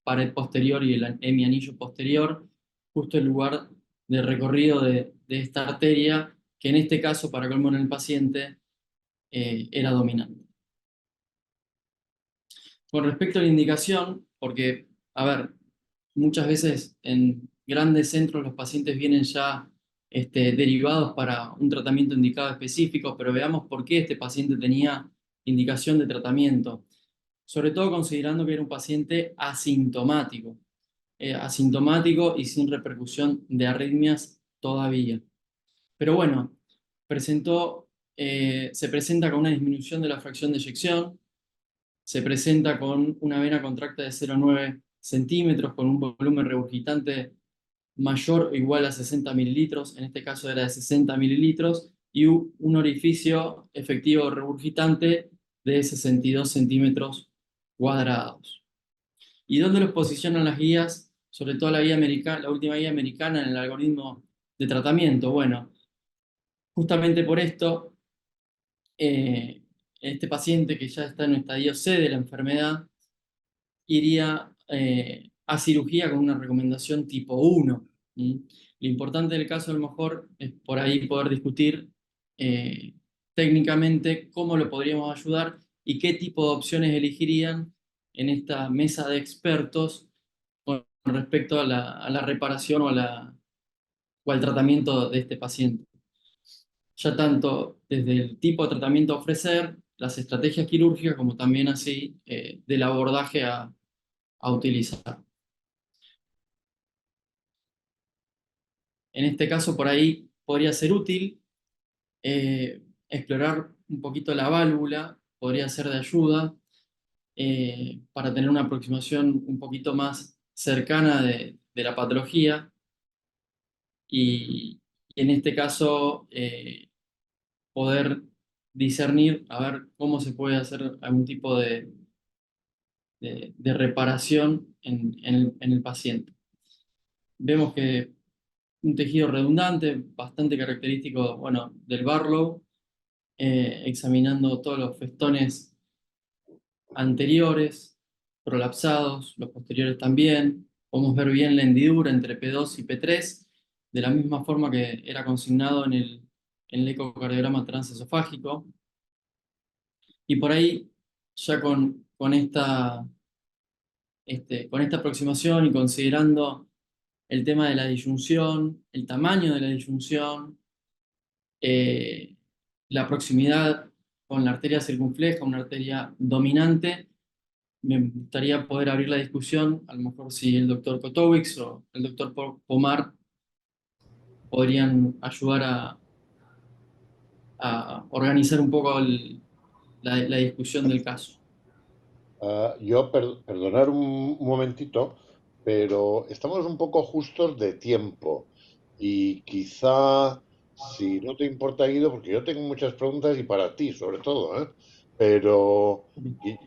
pared posterior y el hemianillo posterior, justo el lugar de recorrido de esta arteria, que en este caso, para colmo en el paciente, era dominante. Con respecto a la indicación, porque, a ver, muchas veces en grandes centros los pacientes vienen ya derivados para un tratamiento indicado específico, pero veamos por qué este paciente tenía indicación de tratamiento. Sobre todo considerando que era un paciente asintomático y sin repercusión de arritmias todavía. Pero bueno, se presenta con una disminución de la fracción de eyección, se presenta con una vena contracta de 0,9 centímetros, con un volumen regurgitante mayor o igual a 60 mililitros, en este caso era de 60 mililitros, y un orificio efectivo regurgitante de 62 centímetros cuadrados. ¿Y dónde los posicionan las guías? Sobre todo la última guía americana en el algoritmo de tratamiento. Bueno, justamente por esto, este paciente que ya está en el estadio C de la enfermedad iría a cirugía con una recomendación tipo 1. Lo importante del caso a lo mejor es por ahí poder discutir técnicamente cómo lo podríamos ayudar y qué tipo de opciones elegirían en esta mesa de expertos con respecto a la reparación o al tratamiento de este paciente. Ya tanto desde el tipo de tratamiento a ofrecer, las estrategias quirúrgicas, como también así del abordaje a utilizar. En este caso, por ahí podría ser útil explorar un poquito la válvula, podría ser de ayuda para tener una aproximación un poquito más cercana de la patología y en este caso poder discernir a ver cómo se puede hacer algún tipo de reparación en el paciente. Vemos que un tejido redundante, bastante característico, bueno, del Barlow, examinando todos los festones anteriores, prolapsados, los posteriores también. Podemos ver bien la hendidura entre P2 y P3, de la misma forma que era consignado en el ecocardiograma transesofágico. Y por ahí, ya con esta aproximación y considerando el tema de la disyunción, el tamaño de la disyunción, la proximidad con la arteria circunfleja, una arteria dominante, me gustaría poder abrir la discusión, a lo mejor si el doctor Kotowicz o el doctor Pomar podrían ayudar a organizar un poco la discusión del caso.
Yo, perdonar un momentito, pero estamos un poco justos de tiempo y quizá, si no te importa, Guido, porque yo tengo muchas preguntas y para ti sobre todo, ¿eh? Pero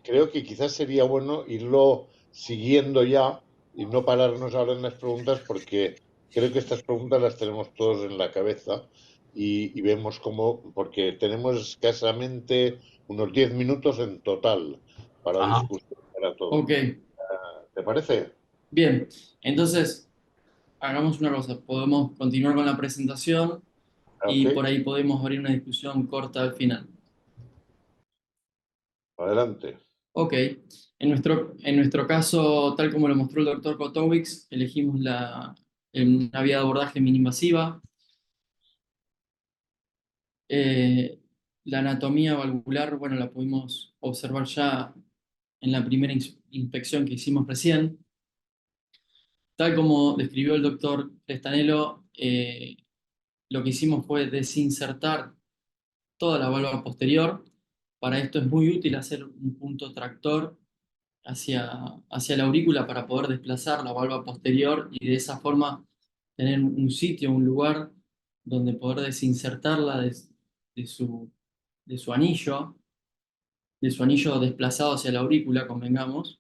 creo que quizás sería bueno irlo siguiendo ya y no pararnos ahora en las preguntas porque creo que estas preguntas las tenemos todos en la cabeza y vemos cómo, porque tenemos escasamente unos 10 minutos en total para discutir para todo.
Ok.
¿Te parece?
Bien, entonces hagamos una cosa, podemos continuar con la presentación y
Ok.
por ahí podemos abrir una discusión corta al final.
Adelante.
Ok, en nuestro caso, tal como lo mostró el doctor Kotowicz, elegimos una vía de abordaje mini-invasiva. La anatomía valvular, bueno, la pudimos observar ya en la primera inspección que hicimos recién. Tal como describió el doctor Prestanelo, lo que hicimos fue desinsertar toda la válvula posterior. Para esto es muy útil hacer un punto tractor hacia la aurícula para poder desplazar la válvula posterior y de esa forma tener un sitio, un lugar donde poder desinsertarla de su, de su anillo, desplazado hacia la aurícula, convengamos,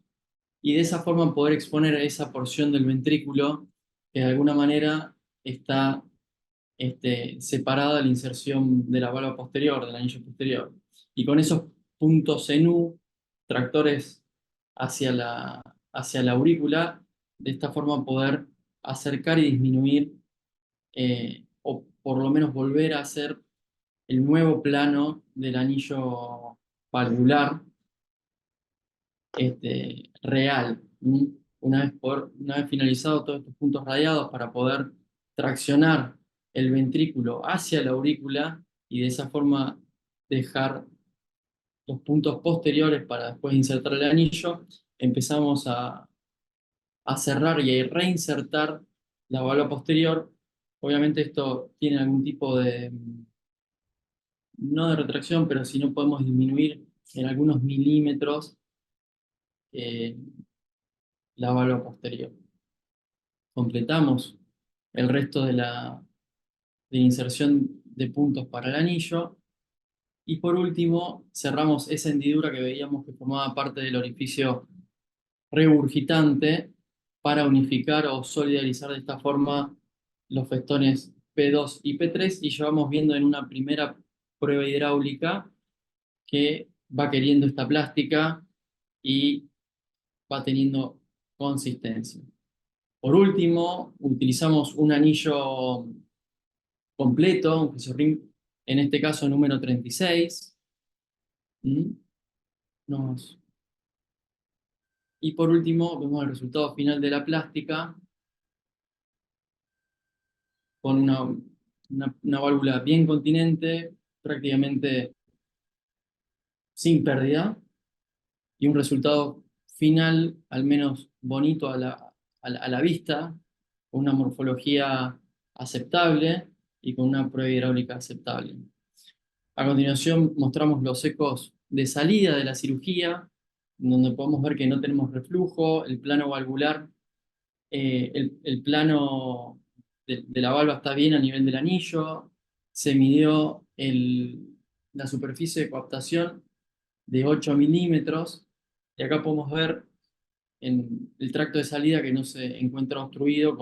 y de esa forma poder exponer esa porción del ventrículo que de alguna manera está separada de la inserción de la válvula posterior, del anillo posterior. Y con esos puntos en U, tractores hacia la aurícula, de esta forma poder acercar y disminuir, o por lo menos volver a hacer el nuevo plano del anillo valvular real. Una vez finalizado todos estos puntos radiados para poder traccionar el ventrículo hacia la aurícula y de esa forma dejar los puntos posteriores para después insertar el anillo, empezamos a cerrar y a reinsertar la válvula posterior. Obviamente esto tiene algún tipo de, no de retracción, pero si no podemos disminuir en algunos milímetros la válvula posterior. Completamos el resto de la inserción de puntos para el anillo. Y por último, cerramos esa hendidura que veíamos que formaba parte del orificio regurgitante para unificar o solidarizar de esta forma los festones P2 y P3 y llevamos viendo en una primera prueba hidráulica que va queriendo esta plástica y va teniendo consistencia. Por último, utilizamos un anillo completo, un Fisioring, en este caso número 36. Y por último, vemos el resultado final de la plástica con una válvula bien continente, prácticamente sin pérdida, y un resultado final, al menos bonito a la vista, con una morfología aceptable y con una prueba hidráulica aceptable. A continuación mostramos los ecos de salida de la cirugía, donde podemos ver que no tenemos reflujo, el plano valvular, el plano de la valva está bien a nivel del anillo, se midió la superficie de coaptación de 8 milímetros, y acá podemos ver en el tracto de salida que no se encuentra obstruido,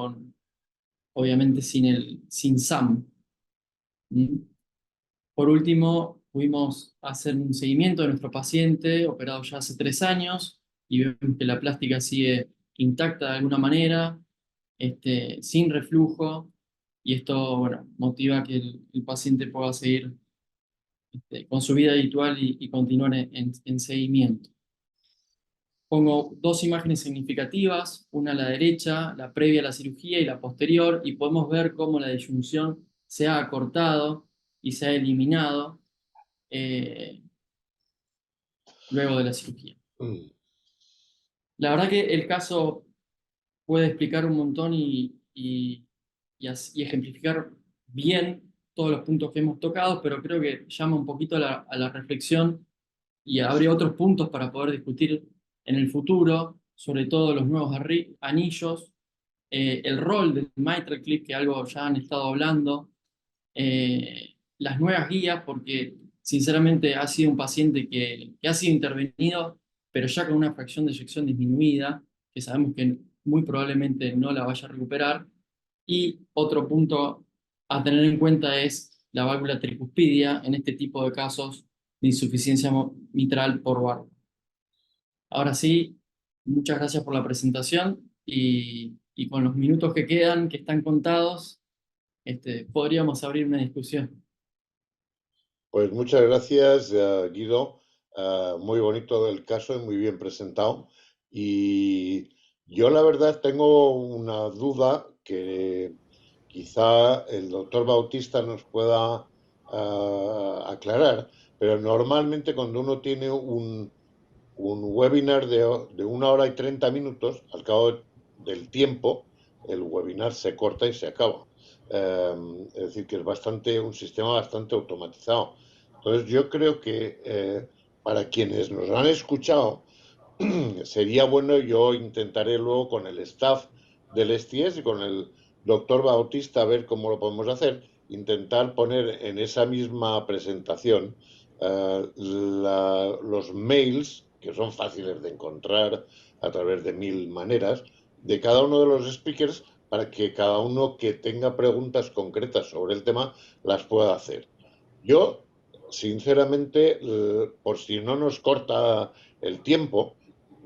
obviamente sin SAM. Por último, pudimos hacer un seguimiento de nuestro paciente, operado ya hace 3 años, y vemos que la plástica sigue intacta de alguna manera, sin reflujo, y esto, bueno, motiva que el paciente pueda seguir con su vida habitual y continuar en seguimiento. Pongo 2 imágenes significativas, una a la derecha, la previa a la cirugía y la posterior, y podemos ver cómo la disyunción se ha acortado y se ha eliminado luego de la cirugía. La verdad que el caso puede explicar un montón y ejemplificar bien todos los puntos que hemos tocado, pero creo que llama un poquito a la reflexión y habría otros puntos para poder discutir en el futuro, sobre todo los nuevos anillos, el rol del mitral clip, que algo ya han estado hablando, las nuevas guías, porque sinceramente ha sido un paciente que ha sido intervenido, pero ya con una fracción de eyección disminuida, que sabemos que muy probablemente no la vaya a recuperar. Y otro punto a tener en cuenta es la válvula tricuspidia en este tipo de casos de insuficiencia mitral por válvula. Ahora sí, muchas gracias por la presentación y con los minutos que quedan, que están contados, podríamos abrir una discusión.
Pues muchas gracias, Guido. muy bonito el caso y muy bien presentado. Y yo la verdad tengo una duda que quizá el doctor Bautista nos pueda aclarar, pero normalmente cuando uno tiene un webinar de 1 hora y 30 minutos, al cabo del tiempo, el webinar se corta y se acaba. Es decir, que es un sistema bastante automatizado. Entonces, yo creo que para quienes nos han escuchado, sería bueno, yo intentaré luego con el staff del STS y con el doctor Bautista a ver cómo lo podemos hacer, intentar poner en esa misma presentación los mails, que son fáciles de encontrar a través de 1000 maneras, de cada uno de los speakers para que cada uno que tenga preguntas concretas sobre el tema las pueda hacer. Yo, sinceramente, por si no nos corta el tiempo,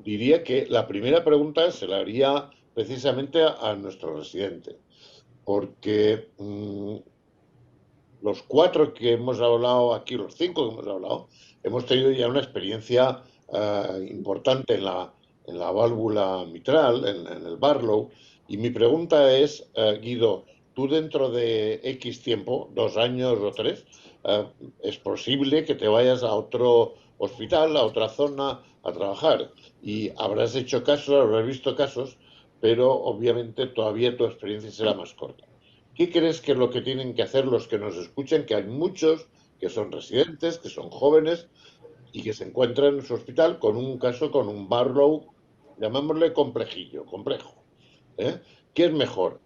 diría que la primera pregunta se la haría precisamente a nuestro residente, porque los 4 que hemos hablado aquí, los 5 que hemos hablado, hemos tenido ya una experiencia importante en la válvula mitral, en el Barlow, y mi pregunta es, Guido, tú dentro de X tiempo, 2 años o 3, es posible que te vayas a otro hospital, a otra zona a trabajar, y habrás hecho casos, habrás visto casos, pero obviamente todavía tu experiencia será más corta. ¿Qué crees que es lo que tienen que hacer los que nos escuchan? Que hay muchos que son residentes, que son jóvenes y que se encuentran en su hospital con un caso, con un Barlow, llamémosle complejillo, complejo. ¿Eh? ¿Qué es mejor?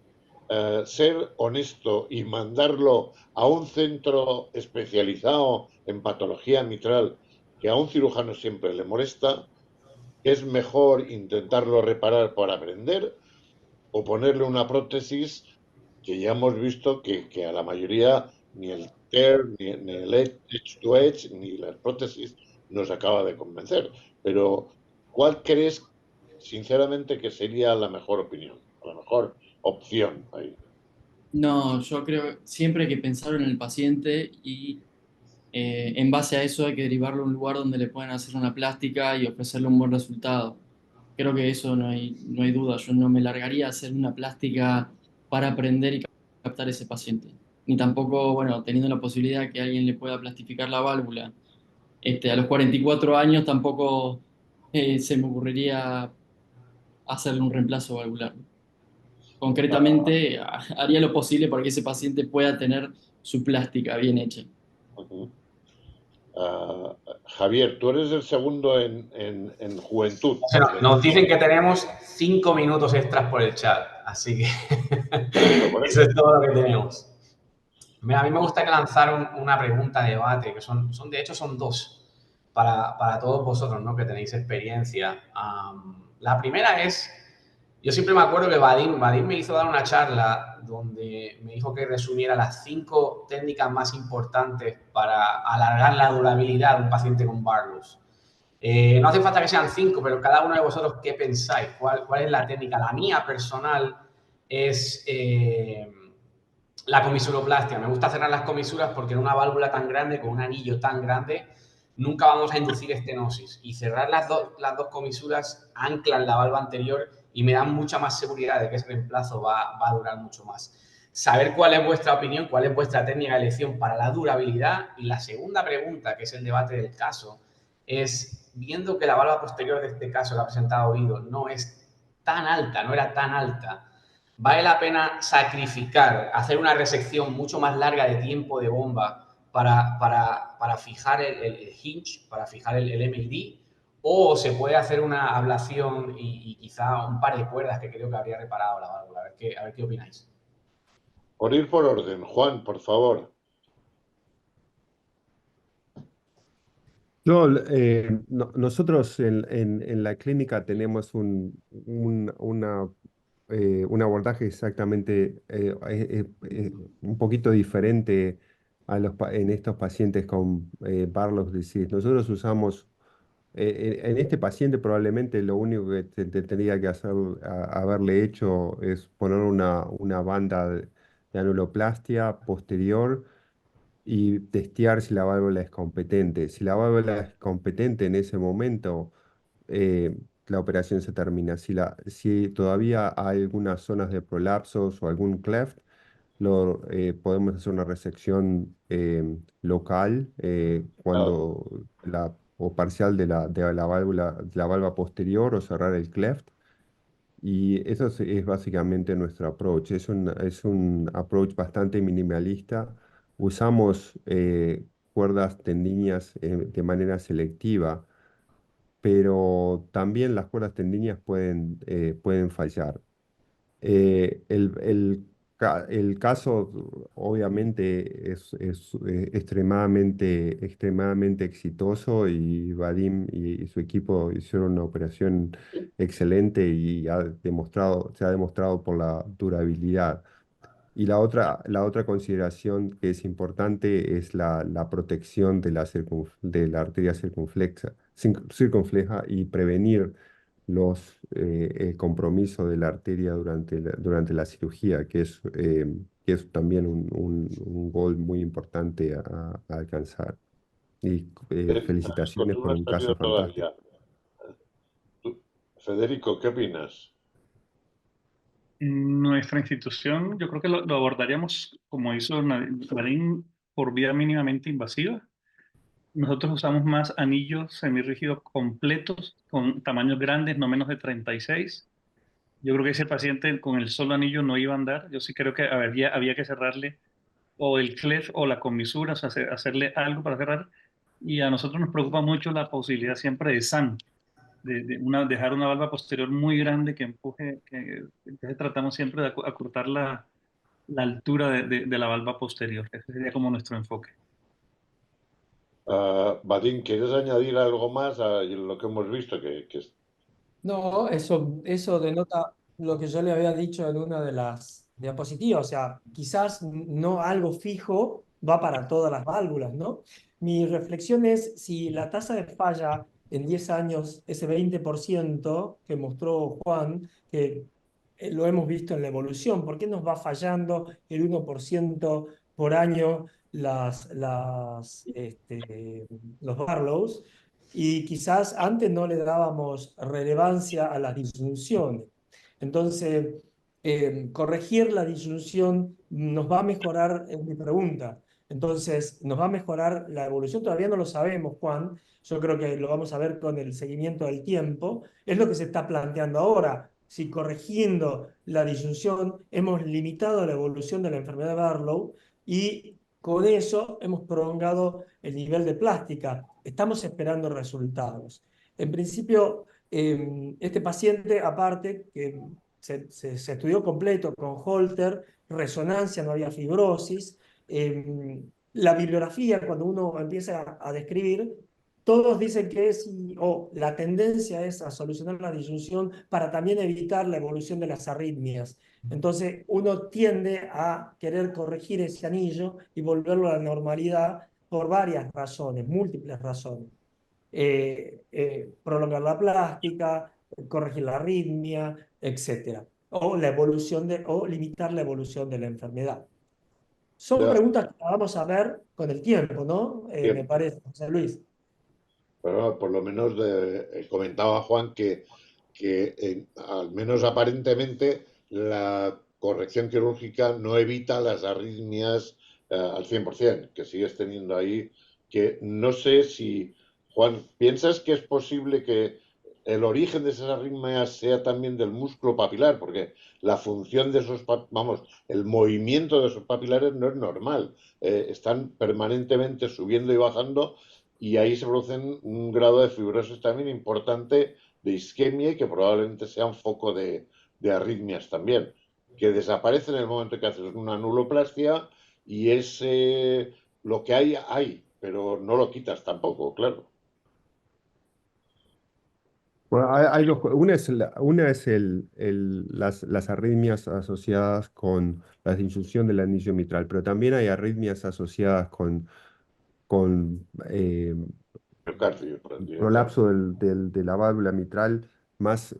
Ser honesto y mandarlo a un centro especializado en patología mitral que a un cirujano siempre le molesta. ¿Es mejor intentarlo reparar para aprender o ponerle una prótesis que ya hemos visto que a la mayoría ni el TER, ni el Edge to Edge, ni las prótesis nos acaba de convencer? Pero, ¿cuál crees, sinceramente, que sería la mejor opinión, la mejor opción ahí?
No, yo creo siempre hay que pensar en el paciente y en base a eso hay que derivarlo a un lugar donde le puedan hacer una plástica y ofrecerle un buen resultado. Creo que eso no hay duda. Yo no me largaría a hacer una plástica para aprender y captar ese paciente. Ni tampoco, bueno, teniendo la posibilidad que alguien le pueda plastificar la válvula. A los 44 años tampoco se me ocurriría hacerle un reemplazo valvular. Concretamente, haría lo posible para que ese paciente pueda tener su plástica bien hecha.
Uh-huh. Javier, tú eres el segundo en juventud.
O sea, nos dicen que tenemos 5 minutos extras por el chat, así que eso es todo lo que tenemos. Mira, a mí me gustaría lanzar una pregunta de debate, que de hecho son 2 para todos vosotros, ¿no? Que tenéis experiencia. La primera es, yo siempre me acuerdo que Vadim me hizo dar una charla donde me dijo que resumiera las 5 técnicas más importantes para alargar la durabilidad de un paciente con Barlow's. No hace falta que sean 5, pero cada uno de vosotros, ¿qué pensáis? ¿Cuál es la técnica? La mía personal es la comisuroplastia. Me gusta cerrar las comisuras porque en una válvula tan grande, con un anillo tan grande, nunca vamos a inducir estenosis. Y cerrar las dos comisuras anclan la válvula anterior y me dan mucha más seguridad de que ese reemplazo va a durar mucho más. Saber cuál es vuestra opinión, cuál es vuestra técnica de elección para la durabilidad. Y la segunda pregunta, que es el debate del caso, es, viendo que la válvula posterior de este caso que ha presentado Guido no es tan alta, no era tan alta, ¿vale la pena sacrificar, hacer una resección mucho más larga de tiempo de bomba para fijar el hinge, para fijar el MID? ¿O se puede hacer una ablación y quizá un par de cuerdas que creo que habría reparado la válvula? A ver qué opináis.
Por ir por orden, Juan, por favor.
Nosotros en la clínica tenemos un abordaje exactamente un poquito diferente en estos pacientes con Barlow's disease. Nosotros usamos, en este paciente probablemente lo único que tendría que haberle hecho es poner una banda de anuloplastia posterior y testear si la válvula es competente. Si la válvula es competente en ese momento, la operación se termina. Si todavía hay algunas zonas de prolapsos o algún cleft, podemos hacer una resección local
Claro.
o parcial de la válvula posterior o cerrar el cleft. Y eso es básicamente nuestro approach. Es un approach bastante minimalista. Usamos cuerdas tendinias de manera selectiva, pero también las cuerdas tendinias pueden fallar. El caso obviamente es extremadamente exitoso y Vadim y su equipo hicieron una operación excelente y se ha demostrado por la durabilidad. Y la otra consideración que es importante es la protección de la arteria circunfleja y prevenir el compromiso de la arteria durante la cirugía, que es también un goal muy importante a alcanzar. Y
Federico,
felicitaciones
tú no
por
has
un caso
salido
fantástico.
todavía. Federico, ¿qué opinas?
Nuestra institución, yo creo que lo abordaríamos como hizo Nadine, por vía mínimamente invasiva. Nosotros usamos más anillos semirrígidos completos con tamaños grandes, no menos de 36. Yo creo que ese paciente con el solo anillo no iba a andar. Yo sí creo que había que cerrarle o el cleft o la comisura, o sea, hacerle algo para cerrar. Y a nosotros nos preocupa mucho la posibilidad siempre de SAN, dejar una valva posterior muy grande que empuje, entonces tratamos siempre de acortar la altura de la valva posterior. Ese sería como nuestro enfoque.
Vadim, ¿quieres añadir algo más a lo que hemos visto?
No, eso denota lo que yo le había dicho en una de las diapositivas, o sea, quizás no algo fijo va para todas las válvulas, ¿no? Mi reflexión es si la tasa de falla en 10 años, ese 20% que mostró Juan, que lo hemos visto en la evolución, ¿por qué nos va fallando el 1% por año los Barlows? Y quizás antes no le dábamos relevancia a las disyunciones. Entonces, corregir la disyunción nos va a mejorar, es mi pregunta. Entonces, ¿nos va a mejorar la evolución? Todavía no lo sabemos, Juan. Yo creo que lo vamos a ver con el seguimiento del tiempo. Es lo que se está planteando ahora. Si corrigiendo la disyunción hemos limitado la evolución de la enfermedad de Barlow y con eso hemos prolongado el nivel de plástica. Estamos esperando resultados. En principio, este paciente, aparte, que se estudió completo con Holter, resonancia, no había fibrosis. La bibliografía, cuando uno empieza a describir, todos dicen que la tendencia es a solucionar la disyunción para también evitar la evolución de las arritmias. Entonces, uno tiende a querer corregir ese anillo y volverlo a la normalidad por varias razones, múltiples razones. Prolongar la plástica, corregir la arritmia, etc. O limitar la evolución de la enfermedad. Son
Ya,
preguntas que vamos a ver con el tiempo, ¿no? Me
tiempo.
parece, José Luis.
Pero por lo menos comentaba Juan que al menos aparentemente la corrección quirúrgica no evita las arritmias al 100%, que sigues teniendo ahí, que no sé si, Juan, ¿piensas que es posible que el origen de esas arritmias sea también del músculo papilar? Porque la función de vamos, el movimiento de esos papilares no es normal, están permanentemente subiendo y bajando y ahí se producen un grado de fibrosis también importante de isquemia y que probablemente sea un foco de arritmias también, que desaparece en el momento que haces una anuloplastia y es lo que hay, pero no lo quitas tampoco, claro.
Bueno, una es las arritmias asociadas con la disyunción del anillo mitral, pero también hay arritmias asociadas con
Miocardio, por decir, claro.
prolapso de la válvula mitral más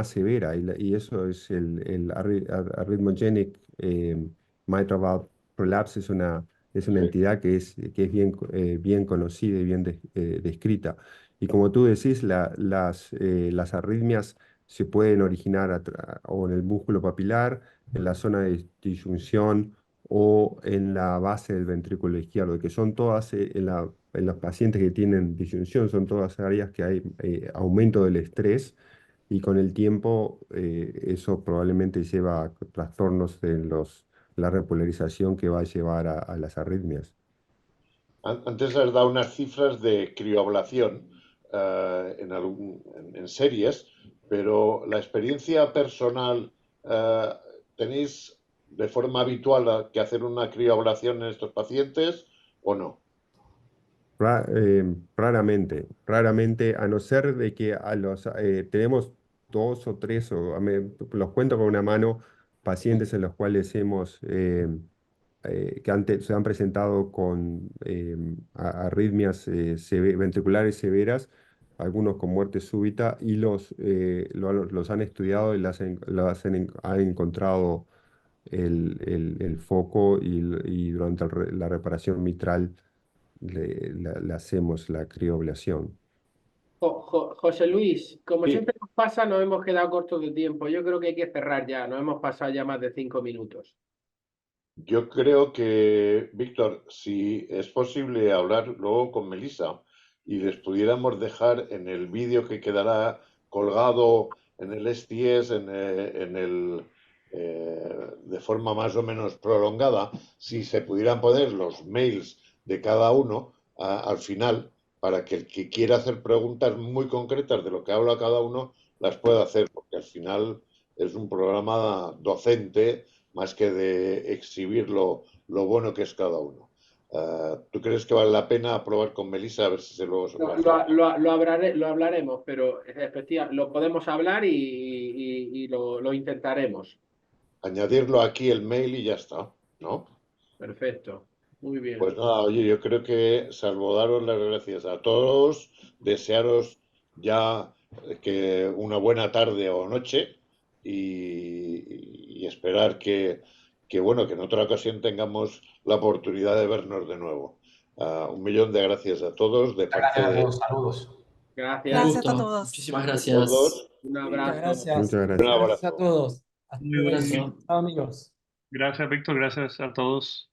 severa, y eso es el arrhythmogenic mitral valve prolapse, Es una
Sí.
entidad que es bien conocida y bien descrita. Y como tú decís, las arritmias se pueden originar o en el músculo papilar, en la zona de disyunción o en la base del ventrículo izquierdo, que son todas, en los pacientes que tienen disyunción, son todas áreas que hay aumento del estrés y con el tiempo eso probablemente lleva a trastornos en la repolarización que va a llevar a las arritmias.
Antes has dado unas cifras de crioablación en series, pero la experiencia personal, ¿tenéis de forma habitual que hacer una crioablación en estos pacientes o no?
Raramente, a no ser de que tenemos 2 o 3, los cuento con una mano, pacientes en los cuales se han presentado con arritmias ventriculares severas, algunos con muerte súbita, y los han estudiado y han encontrado el foco y durante la reparación mitral le hacemos la crioablación.
José Luis, como
Sí.
siempre nos pasa, nos hemos quedado cortos de tiempo. Yo creo que hay que cerrar ya. Nos hemos pasado ya más de 5 minutos.
Yo creo que, Víctor, si es posible hablar luego con Melissa y les pudiéramos dejar en el vídeo que quedará colgado en el STS, de forma más o menos prolongada, si se pudieran poner los mails de cada uno al final, para que el que quiera hacer preguntas muy concretas de lo que habla cada uno, las pueda hacer, porque al final es un programa docente más que de exhibir lo bueno que es cada uno. ¿Tú crees que vale la pena probar con Melissa a ver si luego se puede hacer?
Lo hablaremos, pero efectivamente lo podemos hablar y lo intentaremos.
Añadirlo aquí el mail y ya está, ¿no?
Perfecto. Muy bien.
Pues nada, oye, yo creo que salvo daros las gracias a todos, desearos ya que una buena tarde o noche y esperar bueno, que en otra ocasión tengamos la oportunidad de vernos de nuevo. Un millón de gracias a todos de
Muchas
parte
gracias a
de
todos. Saludos.
Gracias.
Un
Gracias a
gusto.
todos.
Muchísimas
de
gracias.
todos.
Un
Muchas
abrazo.
gracias.
Muchas
Un
gracias.
Gracias a
abrazo.
todos. Hasta
Muy
Un
bien.
abrazo.
luego. Chao, amigos.
Gracias, Víctor. Gracias a todos.